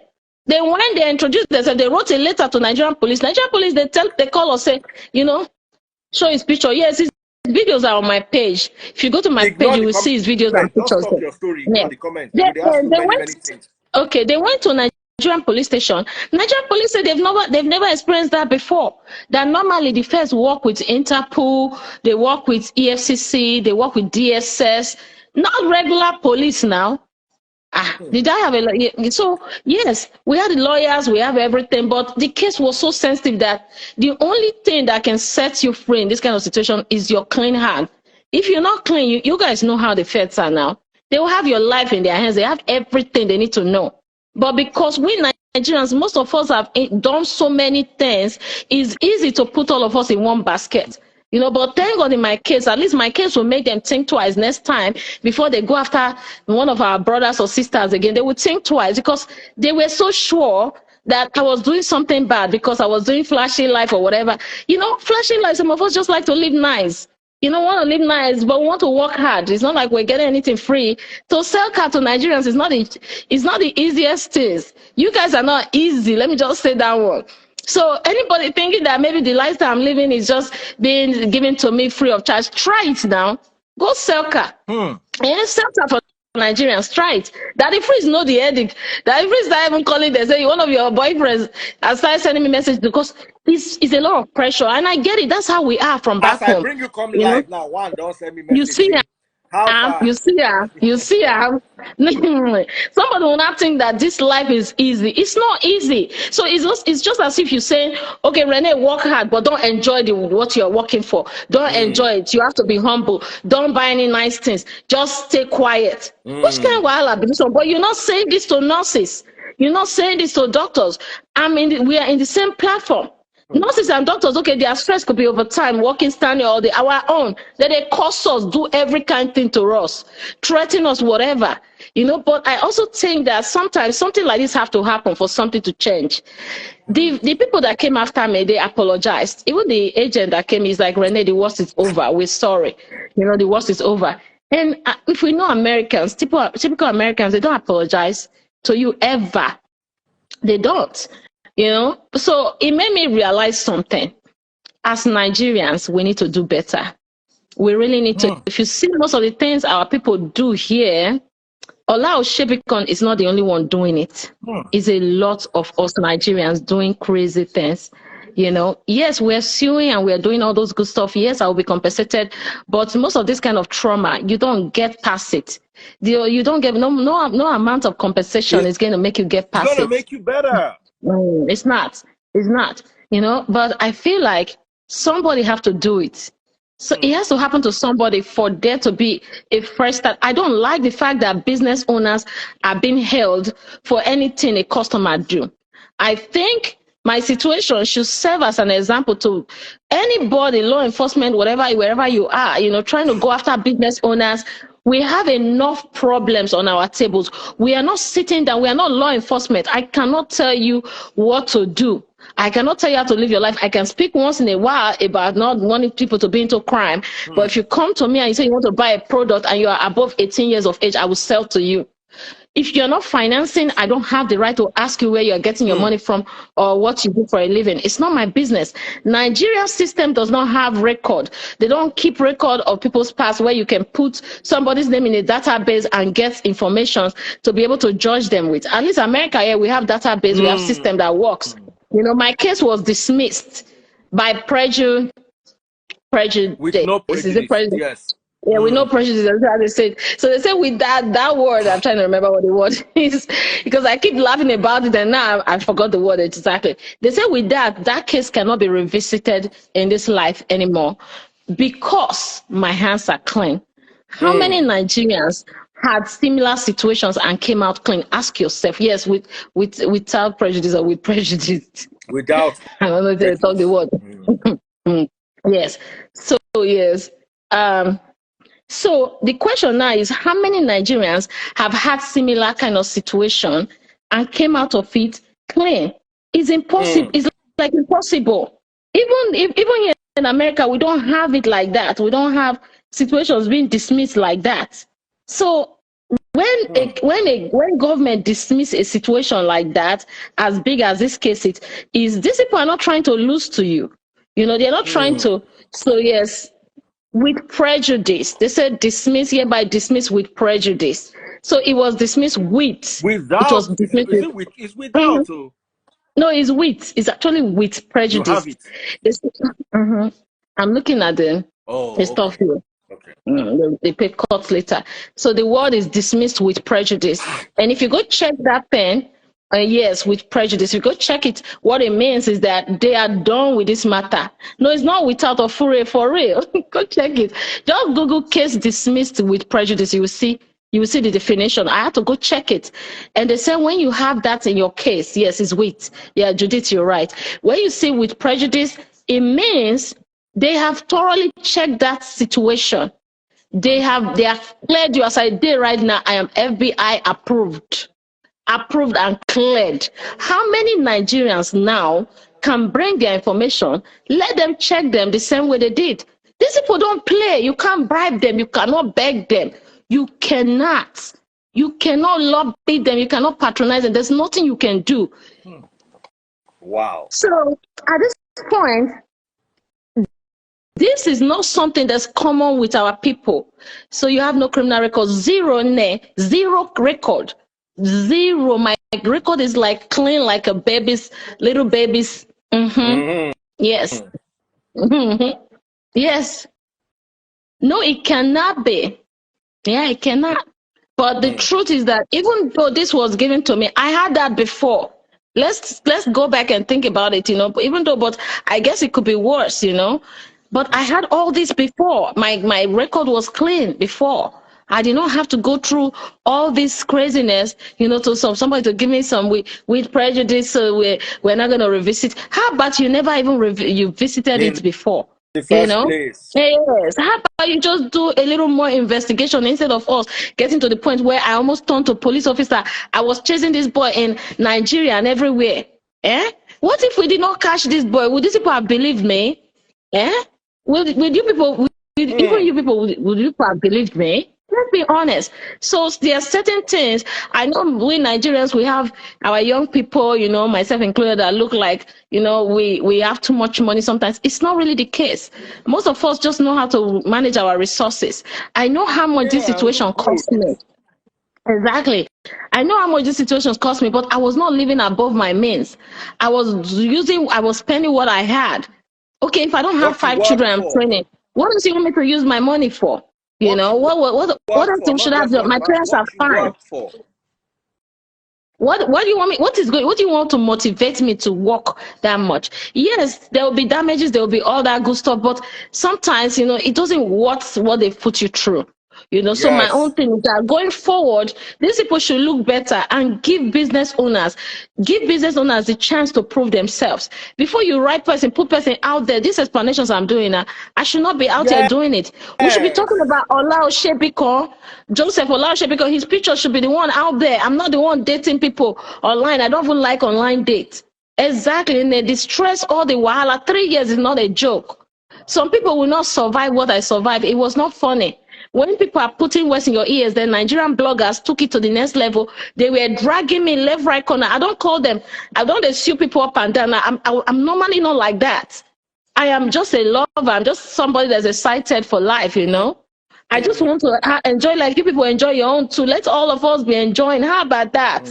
They went, they introduced themselves, they wrote a letter to Nigerian police. Nigerian police, they call us, say, you know, show his picture. Yes, his videos are on my page. If you go to my page, you will see his videos and pictures.
Stop your story. Ignore the comments. Many things.
Okay, they went to Nigerian police station. Nigerian police said they've never experienced that before. That normally the feds work with Interpol, they work with EFCC, they work with DSS, not regular police now. Did I have a so yes, we had the lawyers, we have everything, but the case was so sensitive that the only thing that can set you free in this kind of situation is your clean hand. If you're not clean, you guys know how the feds are now. They will have your life in their hands. They have everything they need to know. But because we Nigerians, most of us have done so many things, it's easy to put all of us in one basket. You know, but thank God in my case, at least my case will make them think twice next time before they go after one of our brothers or sisters again. They would think twice because they were so sure that I was doing something bad because I was doing flashy life or whatever. You know, flashy life, some of us just like to live nice. You know, want to live nice, but we want to work hard. It's not like we're getting anything free. To sell car to Nigerians is not the easiest thing. You guys are not easy. Let me just say that one. So anybody thinking that maybe the lifestyle I'm living is just being given to me free of charge, try it now. Go sell car. And sell car for Nigerians, try it. Daddy Freeze know the edict. Daddy Freeze not even calling. They say one of your boyfriends has started sending me message because it's a lot of pressure, and I get it. That's how we are from back
home. As I
home.
bring you come live now, one don't send me message.
You see,
how far?
You see, somebody will not think that this life is easy. It's not easy. So it's just as if you're saying, okay, Renee, work hard, but don't enjoy what you're working for. Don't enjoy it. You have to be humble. Don't buy any nice things. Just stay quiet. Which kind of wahala be this one? But you're not saying this to nurses. You're not saying this to doctors. We are in the same platform. Nurses and doctors, okay, their stress could be over time, working, standing, or our own. Then they curse us, do every kind of thing to us, threaten us, whatever. But I also think that sometimes something like this have to happen for something to change. The people that came after me, they apologized. Even the agent that came is like, Renee, the worst is over. We're sorry. The worst is over. And if we know Americans, typical Americans, they don't apologize to you ever. They don't. So it made me realize something. As Nigerians, we need to do better. We really need to. If you see most of the things our people do here, Ola Oshebikon is not the only one doing it. It's a lot of us Nigerians doing crazy things. Yes, we're suing and we're doing all those good stuff. Yes, I will be compensated. But most of this kind of trauma, you don't get past it. You don't get no amount of compensation is going to make you get past it.
It's going to make you better.
It's not, but I feel like somebody have to do it. So it has to happen to somebody for there to be a fresh start. I don't like the fact that business owners are being held for anything a customer do. I think my situation should serve as an example to anybody, law enforcement, wherever you are, trying to go after business owners. We have enough problems on our tables. We are not sitting down. We are not law enforcement. I cannot tell you what to do. I cannot tell you how to live your life. I can speak once in a while about not wanting people to be into crime. But if you come to me and you say you want to buy a product and you are above 18 years of age, I will sell to you. If you're not financing, I don't have the right to ask you where you're getting your money from or what you do for a living. It's not my business. Nigeria's system does not have record. They don't keep record of people's past where you can put somebody's name in a database and get information to be able to judge them with. At least America, yeah, we have database, we have system that works. My case was dismissed by prejudice.
With no prejudice, yes.
Yeah, with no prejudice, that's how they said. So they said with that word, I'm trying to remember what the word is, because I keep laughing about it and now I forgot the word exactly. They said with that case cannot be revisited in this life anymore because my hands are clean. How many Nigerians had similar situations and came out clean? Ask yourself. Yes, without prejudice or with prejudice.
Without.
I don't know if they talk the word. Yes. So yes. So the question now is, how many Nigerians have had similar kind of situation and came out of it clean? It's impossible. It's like impossible. Even here in America, we don't have it like that. We don't have situations being dismissed like that. So when government dismiss a situation like that, as big as this case is these people are not trying to lose to you. They're not trying to. So yes. With prejudice. They said dismiss, hereby dismiss with prejudice. So it was dismissed with.
Without.
It was dismissed
it's without.
No, it's with. It's actually with prejudice.
You have it.
I'm looking at the stuff here. Okay. They pay court later. So the word is dismissed with prejudice. And if you go check that pen, yes, with prejudice. You go check it. What it means is that they are done with this matter. No, it's not without a furore for real. Go check it. Just Google case dismissed with prejudice. You will see the definition. I had to go check it. And they say when you have that in your case, yes, it's with. Yeah, Judith, you're right. When you see with prejudice, it means they have thoroughly checked that situation. They have cleared you. As I did right now, I am FBI approved and cleared. How many Nigerians now can bring their information, let them check them the same way they did? These people don't play. You can't bribe them. You cannot beg them. You cannot lobby them. You cannot patronize them. There's nothing you can do.
Wow.
So at this point, This is not something that's common with our people. So you have no criminal record, zero record, zero. My record is like clean, like a little baby's. Yes. Yes. No, it cannot be. Yeah, it cannot. But the truth is that even though this was given to me, I had that before. Let's go back and think about it, but I guess it could be worse, But I had all this before. My record was clean before. I did not have to go through all this craziness, to somebody to give me some with prejudice. So we're not going to revisit. How about you never even you visited it before?
The first place.
Yes. How about you just do a little more investigation instead of us getting to the point where I almost turned to police officer. I was chasing this boy in Nigeria and everywhere. What if we did not catch this boy? Would these people have believed me? Would you people, even you people, would you people have believed me? Let's be honest. So there are certain things. I know we Nigerians, we have our young people, myself included, that look like, we have too much money sometimes. It's not really the case. Most of us just know how to manage our resources. I know how much this situation cost me. Exactly. I know how much this situation cost me, but I was not living above my means. I was spending what I had. Okay, if I don't have 5 children I'm training, what else you want me to use my money for? What else should I have done? My parents are fine. What do you want me? What do you want to motivate me to work that much? Yes, there will be damages, there will be all that good stuff, but sometimes it doesn't worth what they put you through. So my own thing is that going forward, these people should look better and give business owners the chance to prove themselves. Before you put person out there, these explanations I'm doing now, I should not be out here doing it. We should be talking about Joseph Olaoshebiko. His picture should be the one out there. I'm not the one dating people online. I don't even like online dates. Exactly. And the stress, all the wahala. 3 years is not a joke. Some people will not survive what I survived. It was not funny. When people are putting words in your ears, then Nigerian bloggers took it to the next level. They were dragging me left, right corner. I don't call them. I don't sue people up and down. I'm normally not like that. I am just a lover. I'm just somebody that's excited for life, I just want to enjoy like you people enjoy your own too. Let all of us be enjoying. How about that?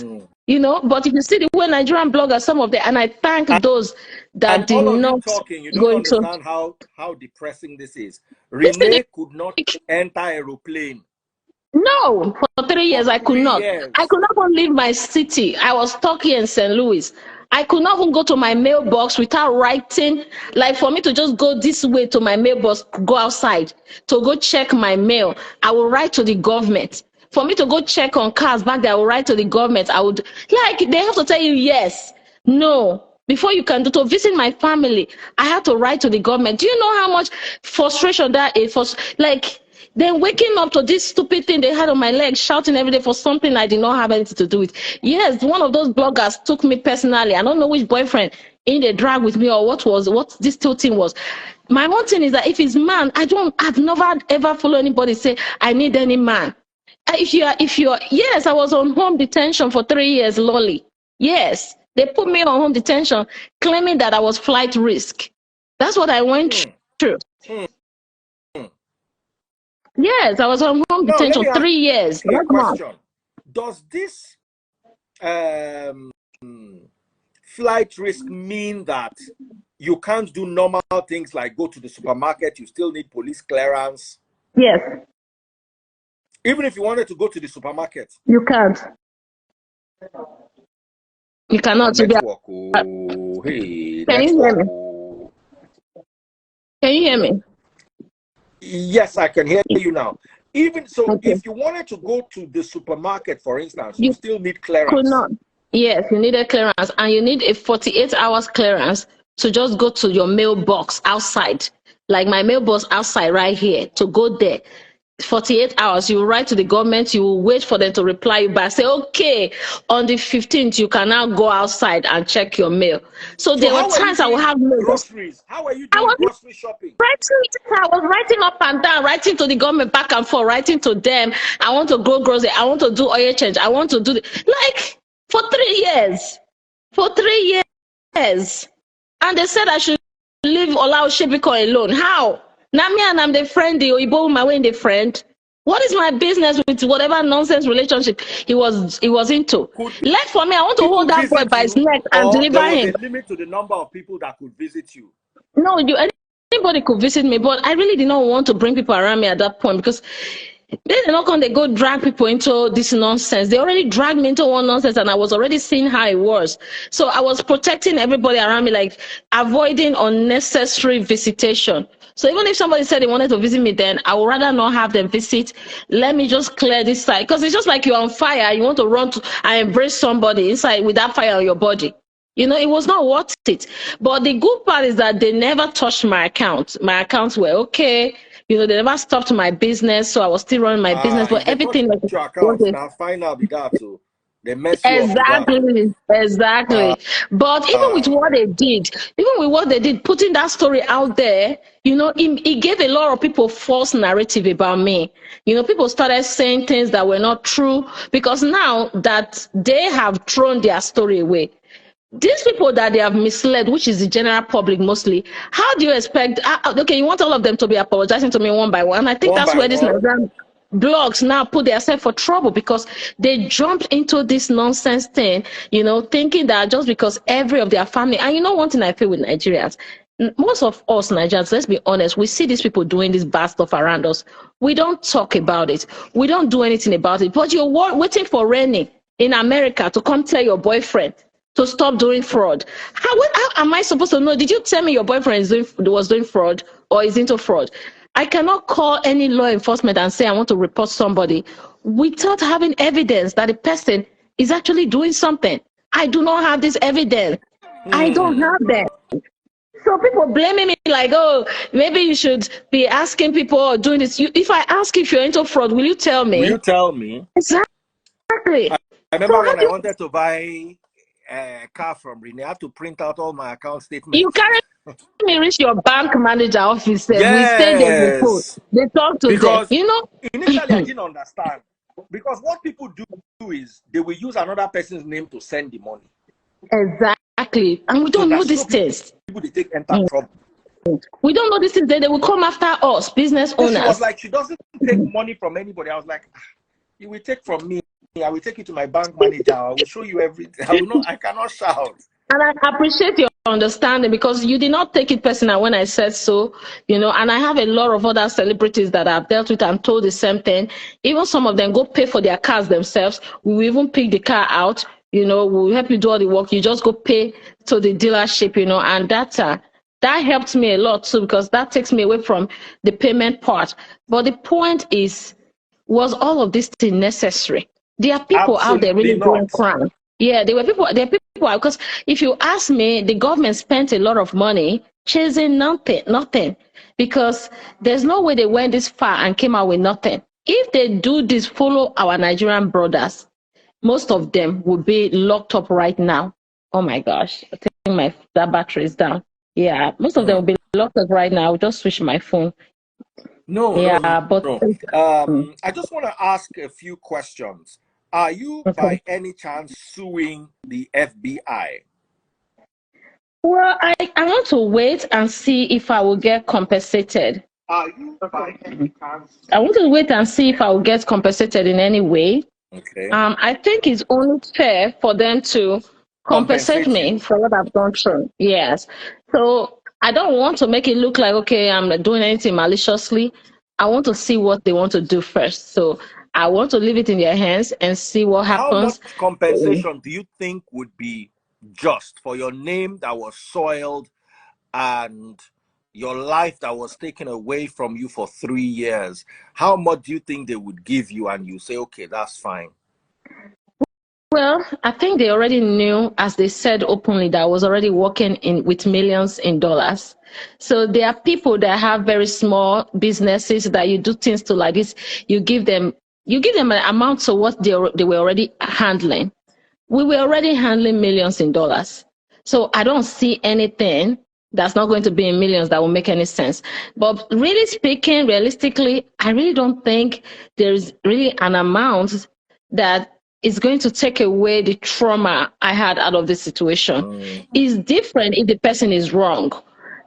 But if you see the way Nigerian bloggers, some of them, and I thank those that did not
talking, you don't understand how depressing this is. Renee could not enter aeroplane.
No, for 3 years I could not. I could not even leave my city. I was stuck here in St. Louis. I could not even go to my mailbox without writing. Like for me to just go this way to my mailbox, go outside to go check my mail, I will write to the government. For me to go check on cars back there, I will write to the government. I would, they have to tell you yes, no. Before you can do to visit my family, I have to write to the government. Do you know how much frustration that is? Then waking up to this stupid thing they had on my leg, shouting every day for something I did not have anything to do with. Yes, one of those bloggers took me personally. I don't know which boyfriend in the drag with me or what this whole thing was. My one thing is that if it's man, I've never ever followed anybody say I need any man. Yes, I was on home detention for 3 years, lolly. Yes, they put me on home detention, claiming that I was flight risk. That's what I went through. Yes, I was on home detention 3 years.
Question. Does this flight risk mean that you can't do normal things like go to the supermarket? You still need police clearance?
Yes.
Even if you wanted to go to the supermarket?
You can't. You cannot.
Can
you hear me? Can you hear me?
Yes, I can hear you now. Even so, if you wanted to go to the supermarket, for instance, you still need clearance.
Could not. Yes, you need a clearance, and you need a 48 hours clearance to just go to your mailbox outside, like my mailbox outside right here, to go there. 48 hours, you write to the government, you will wait for them to reply you back, say, okay, on the 15th, you can now go outside and check your mail. So there were times I would have
groceries. How are you doing grocery shopping?
I was writing up and down, writing to the government back and forth, writing to them. I want to go grocery. I want to do oil change. I want to do for 3 years. For 3 years. And they said I should leave Olaoshebiko alone. How? Now me and I'm the friend, the Oibo my way in the friend. What is my business with whatever nonsense relationship he was into? Left for me, I want to hold that boy by his neck and deliver
there was
him.
a limit to the number of people that could visit you.
No, anybody could visit me, but I really did not want to bring people around me at that point because they're not going to go drag people into this nonsense. They already dragged me into one nonsense and I was already seeing how it was. So I was protecting everybody around me, like avoiding unnecessary visitation. So even if somebody said they wanted to visit me, then I would rather not have them visit. Let me just clear this side. Because it's just like you're on fire. You want to run to and embrace somebody inside with that fire on your body. You know, it was not worth it. But the good part is that they never touched my account. My accounts were okay. You know, they never stopped my business. So I was still running my business. But everything was
your account now final be that too. They mess you
exactly. But even with what they did, putting that story out there, you know, it gave a lot of people false narrative about me. You know, people started saying things that were not true because now that they have thrown their story away, these people that they have misled, which is the general public mostly, how do you expect? Okay, you want all of them to be apologizing to me one by one. I think that's where this Nigerian blogs now put themselves for trouble because they jumped into this nonsense thing, you know, thinking that just because every of their family, and you know one thing I feel with Nigerians, most of us Nigerians, let's be honest, we see these people doing this bad stuff around us. We don't talk about it. We don't do anything about it. But you're waiting for Renee in America to come tell your boyfriend to stop doing fraud. How am I supposed to know? Did you tell me your boyfriend was doing fraud or is into fraud? I cannot call any law enforcement and say I want to report somebody without having evidence that the person is actually doing something. I do not have this evidence. I don't have that. So people blaming me like, oh, maybe you should be asking people or doing this. If I ask if you're into fraud, will you tell me?
Will you tell me?
Exactly.
I remember when I wanted to buy a car from Renee, I had to print out all my account statements.
You carry me reach your bank manager office. Yes. We stay there before. They talk to them. You know,
initially I didn't understand because what people do is they will use another person's name to send the money.
Exactly, and we don't know these things.
People they take enter trouble.
We don't know these things. They will come after us, business owners.
She was like, she doesn't take money from anybody. I was like, you will take from me. I will take you to my bank manager. I will show you everything. I cannot shout.
And I appreciate your understanding because you did not take it personal when I said so, you know, and I have a lot of other celebrities that I've dealt with and told the same thing. Even some of them go pay for their cars themselves. We will even pick the car out, you know, we'll help you do all the work. You just go pay to the dealership, you know, and that helped me a lot too because that takes me away from the payment part. But the point is, was all of this thing necessary? There are people out there really doing crime. Yeah, there are people because if you ask me, the government spent a lot of money chasing nothing, because there's no way they went this far and came out with nothing. If they do this, follow our Nigerian brothers, most of them would be locked up right now. Oh my gosh, I think that battery is down. Yeah, most of them will be locked up right now. I'll just switch my phone.
No. I just want to ask a few questions. Are you by any chance suing the FBI?
Well, I want to wait and see if I will get compensated.
Are you by any chance?
I want to wait and see if I will get compensated in any way.
Okay.
I think it's only fair for them to compensate me for what I've gone through. Yes. So I don't want to make it look like, okay, I'm doing anything maliciously. I want to see what they want to do first. So I want to leave it in their hands and see what happens.
How much compensation do you think would be just for your name that was soiled and your life that was taken away from you for 3 years? How much do you think they would give you and you say, okay, that's fine?
Well, I think they already knew, as they said openly, that I was already working with millions in dollars. So there are people that have very small businesses that you do things to like this. You give them an amount to what they were already handling. We were already handling millions in dollars. So I don't see anything that's not going to be in millions that will make any sense. But really speaking, realistically, I really don't think there's really an amount that is going to take away the trauma I had out of this situation. It's different if the person is wrong.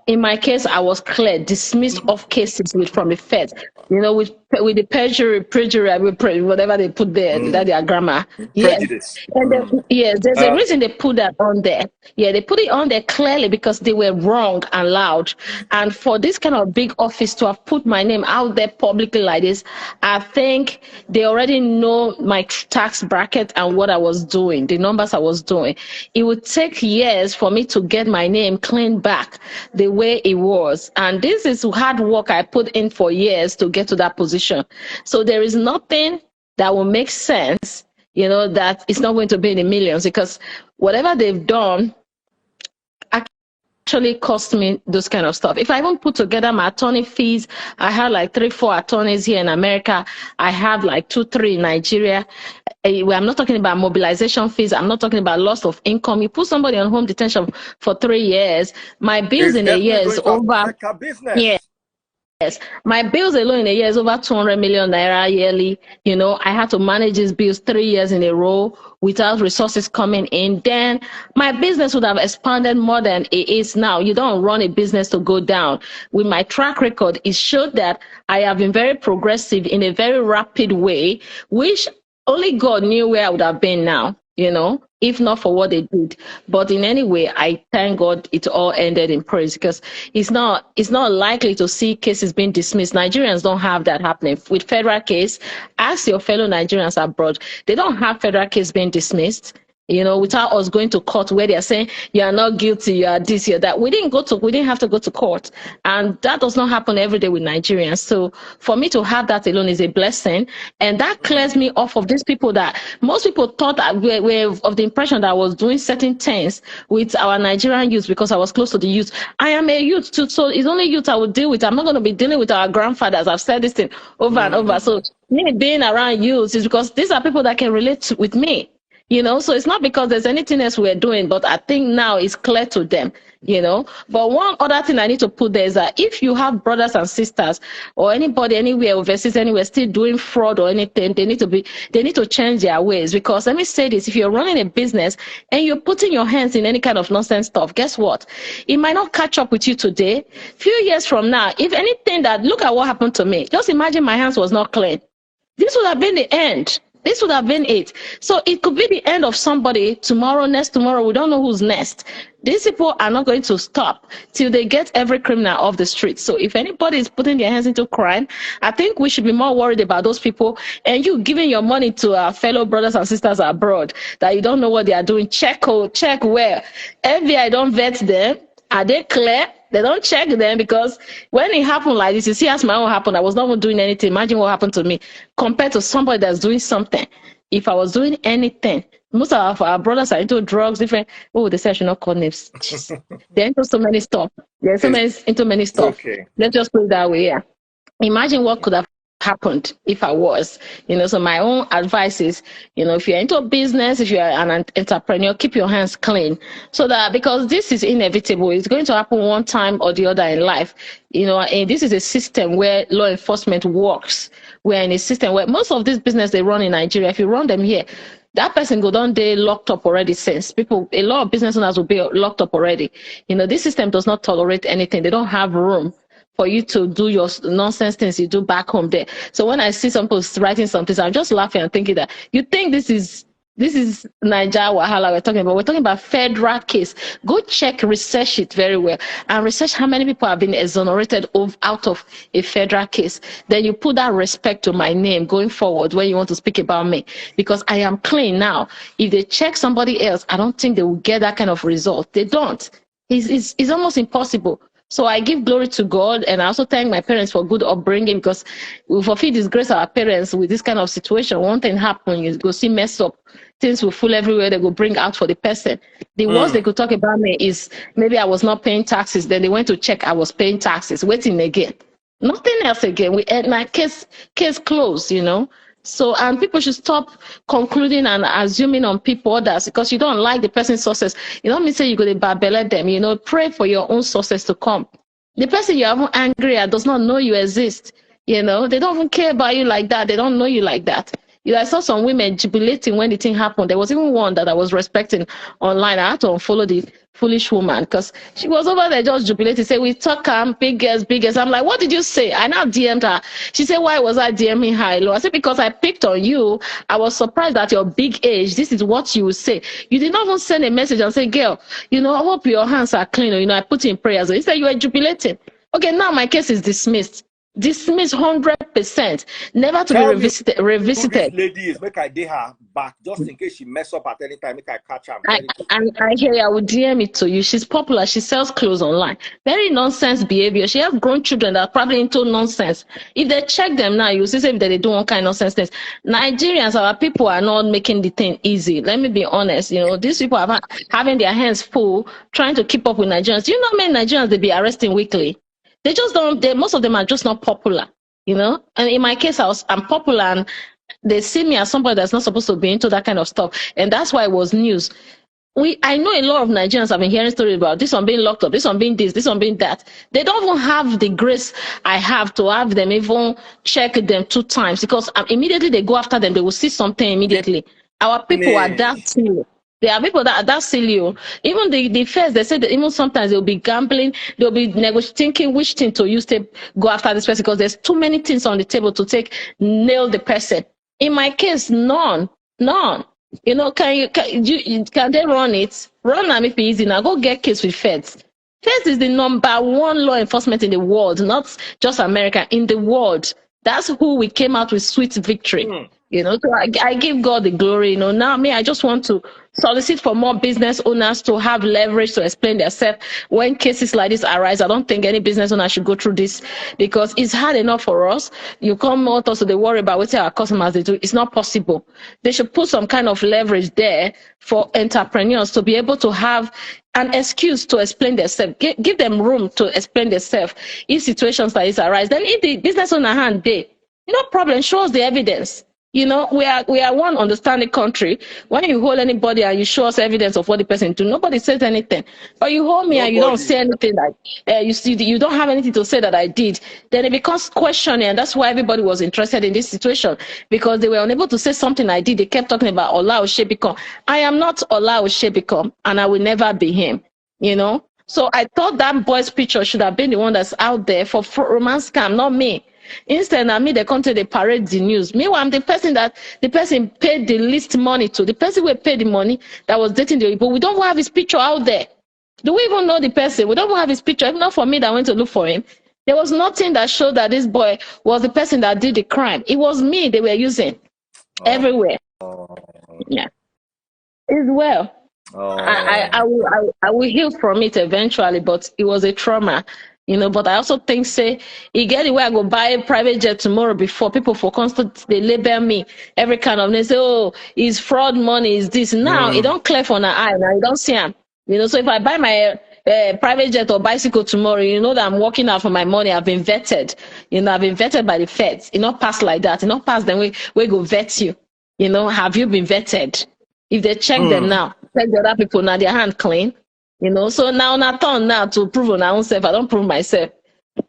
in my case, I was cleared, dismissed of cases from the Fed. You know, with the perjury, whatever they put there, that their grammar. Yes.
Prejudice.
And then, yes, there's a reason they put that on there. Yeah, they put it on there clearly because they were wrong and loud. And for this kind of big office to have put my name out there publicly like this, I think they already know my tax bracket and what I was doing, the numbers I was doing. It would take years for me to get my name cleaned back the way it was. And this is hard work I put in for years to get to that position. So there is nothing that will make sense, you know, that it's not going to be in the millions, because whatever they've done actually cost me those kind of stuff. If I even put together my attorney fees, I had like 3-4 attorneys here in America. I have like 2-3 in Nigeria. I'm not talking about mobilization fees. I'm not talking about loss of income. You put somebody on home detention for 3 years. My bills in a year is over. Yeah. Yes, my bills alone in a year is over 200 million naira yearly. You know, I had to manage these bills 3 years in a row without resources coming in. Then my business would have expanded more than it is now. You don't run a business to go down. With my track record, it showed that I have been very progressive in a very rapid way, which only God knew where I would have been now, you know, if not for what they did. But in any way, I thank God it all ended in praise, because it's not likely to see cases being dismissed. Nigerians don't have that happening. With federal case, ask your fellow Nigerians abroad. They don't have federal case being dismissed, you know, without us going to court where they're saying you are not guilty, you are this, you're that. We didn't have to go to court. And that does not happen every day with Nigerians. So for me to have that alone is a blessing. And that clears me off of these people that most people thought that were of the impression that I was doing certain things with our Nigerian youth because I was close to the youth. I am a youth too, so it's only youth I will deal with. I'm not going to be dealing with our grandfathers. I've said this thing over and over. So me being around youth is because these are people that can relate with me. You know, so it's not because there's anything else we're doing, but I think now it's clear to them, you know. But one other thing I need to put there is that if you have brothers and sisters or anybody anywhere overseas, anywhere still doing fraud or anything, they need to change their ways. Because let me say this, if you're running a business and you're putting your hands in any kind of nonsense stuff, guess what? It might not catch up with you today. Few years from now, if anything look at what happened to me. Just imagine my hands was not clean. This would have been the end. This would have been it. So it could be the end of somebody tomorrow, next tomorrow. We don't know who's next. These people are not going to stop till they get every criminal off the street. So if anybody is putting their hands into crime, I think we should be more worried about those people. And you giving your money to our fellow brothers and sisters abroad that you don't know what they are doing. Check where. FBI don't vet them. Are they clear? They don't check them, because when it happened like this, you see, as my own happened, I was not even doing anything. Imagine what happened to me compared to somebody that's doing something. If I was doing anything, most of our brothers are into drugs, different. Oh, they say I should not call names. They're into so many stuff. They're into many stuff. Okay. Let's just put it that way. Yeah. Imagine what could have happened if I was, you know. So my own advice is, you know, if you're into business, if you're an entrepreneur, keep your hands clean, so that, because this is inevitable, it's going to happen one time or the other in life, you know. And this is a system where law enforcement works. We're in a system where most of this business they run in Nigeria, if you run them here, that person go down there locked up already. Since a lot of business owners will be locked up already. You know, this system does not tolerate anything. They don't have room for you to do your nonsense things you do back home there. So when I see some people writing something, I'm just laughing and thinking that you think this is Nigerian YAH000 we're talking about. We're talking about federal case. Go check, research it very well, and research how many people have been exonerated out of a federal case. Then you put that respect to my name going forward when you want to speak about me, because I am clean now. If they check somebody else, I don't think they will get that kind of result. They don't. It's almost impossible. So I give glory to God, and I also thank my parents for good upbringing, because we fulfill disgrace our parents with this kind of situation. One thing happen, you go see mess up, things will full everywhere, they go bring out for the person. The worst they could talk about me is maybe I was not paying taxes, then they went to check I was paying taxes, waiting again. Nothing else again. We had my case closed, you know. So, and people should stop concluding and assuming on people others, because you don't like the person's success. You don't mean say you go to babble them, you know. Pray for your own success to come. The person you're even angry at does not know you exist, you know. They don't even care about you like that. They don't know you like that. You know, I saw some women jubilating when the thing happened. There was even one that I was respecting online. I had to unfollow the foolish woman, because she was over there just jubilating, say we talk biggest. I'm like, what did you say? I now DM'd her. She said, why was I DMing her alone? I said, because I picked on you. I was surprised at your big age. This is what you would say. You did not even send a message and say, girl, you know, I hope your hands are clean, or, you know, I put in prayers. He said you were jubilating. Okay, now my case is dismissed. Dismissed 100%, never to
Tell
be revisited.
Who this lady is, make I dey her back just in case she mess up at any time. Make I catch her.
I hear I will DM it to you. She's popular. She sells clothes online. Very nonsense behavior. She has grown children that are probably into nonsense. If they check them now, you see if they do all kind of nonsense things. Nigerians, our people are not making the thing easy. Let me be honest. You know, these people are having their hands full trying to keep up with Nigerians. You know how many Nigerians they be arresting weekly? They just don't. Most of them are just not popular. You know, and in my case, I'm popular, and they see me as somebody that's not supposed to be into that kind of stuff, and that's why it was news. I know a lot of Nigerians have been hearing stories about this one being locked up, this one being this one being that. They don't even have the grace I have to have them even check them 2 times, because immediately they go after them, they will see something immediately. Our people are that silly. There are people that are that silly. Even the first, they said that even sometimes they'll be gambling, they'll be thinking which thing to use to go after this person, because there's too many things on the table to nail the person. In my case, none. You know, can they run it? Run them if easy now. Go get case with feds. Feds is the #1 law enforcement in the world, not just America, in the world. That's who we came out with sweet victory. You know, so I give God the glory. You know, now I just want to solicit for more business owners to have leverage to explain themselves when cases like this arise. I don't think any business owner should go through this, because it's hard enough for us. You come out also, they worry about what our customers they do. It's not possible. They should put some kind of leverage there for entrepreneurs to be able to have an excuse to explain themselves. Give them room to explain themselves if situations like this arise. Then if the business owner hand they, no problem, show us the evidence. You know, we are one understanding country. When you hold anybody and you show us evidence of what the person do, nobody says anything. But you hold me and you don't say anything, like you don't have anything to say that I did, then it becomes questioning, and that's why everybody was interested in this situation, because they were unable to say something I did. They kept talking about Ola Oshebikon. I am not Ola Oshebikon, and I will never be him. You know, so I thought that boy's picture should have been the one that's out there for romance scam, not me. Instead, I mean, they come to the parade the news. Meanwhile, I'm the person paid the least money to. The person who paid the money that was dating the people. We don't have his picture out there. Do we even know the person? We don't have his picture. Even not for me that went to look for him. There was nothing that showed that this boy was the person that did the crime. It was me they were using everywhere. Yeah, it's well. I will heal from it eventually, but it was a trauma. You know, but I also think, say, you get the way I go buy a private jet tomorrow before people for constant, they label me every kind of, they say, oh, it's fraud money, is this. Now, it don't clear for an eye, now you don't see them. You know, so if I buy my private jet or bicycle tomorrow, you know that I'm working out for my money. I've been vetted. You know, I've been vetted by the feds. It not pass like that. It not pass, then we go vet you. You know, have you been vetted? If they check them now, check the other people now, their hand clean. You know, so now not turn now to prove on our own self. I don't prove myself.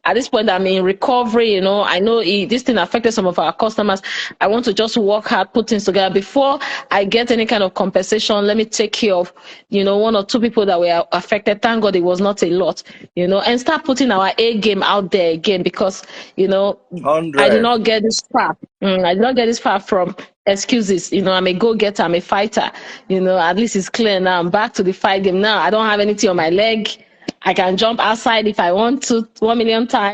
At this point, I'm in recovery. You know, I know this thing affected some of our customers. I want to just work hard, put things together. Before I get any kind of compensation, let me take care of, you know, 1 or 2 people that were affected. Thank God it was not a lot, you know, and start putting our A game out there again, because, you know, 100. I did not get this far. I did not get this far from excuses. You know, I'm a go-getter, I'm a fighter. You know, at least it's clear now. I'm back to the fight game now. I don't have anything on my leg. I can jump outside if I want to 1 million times.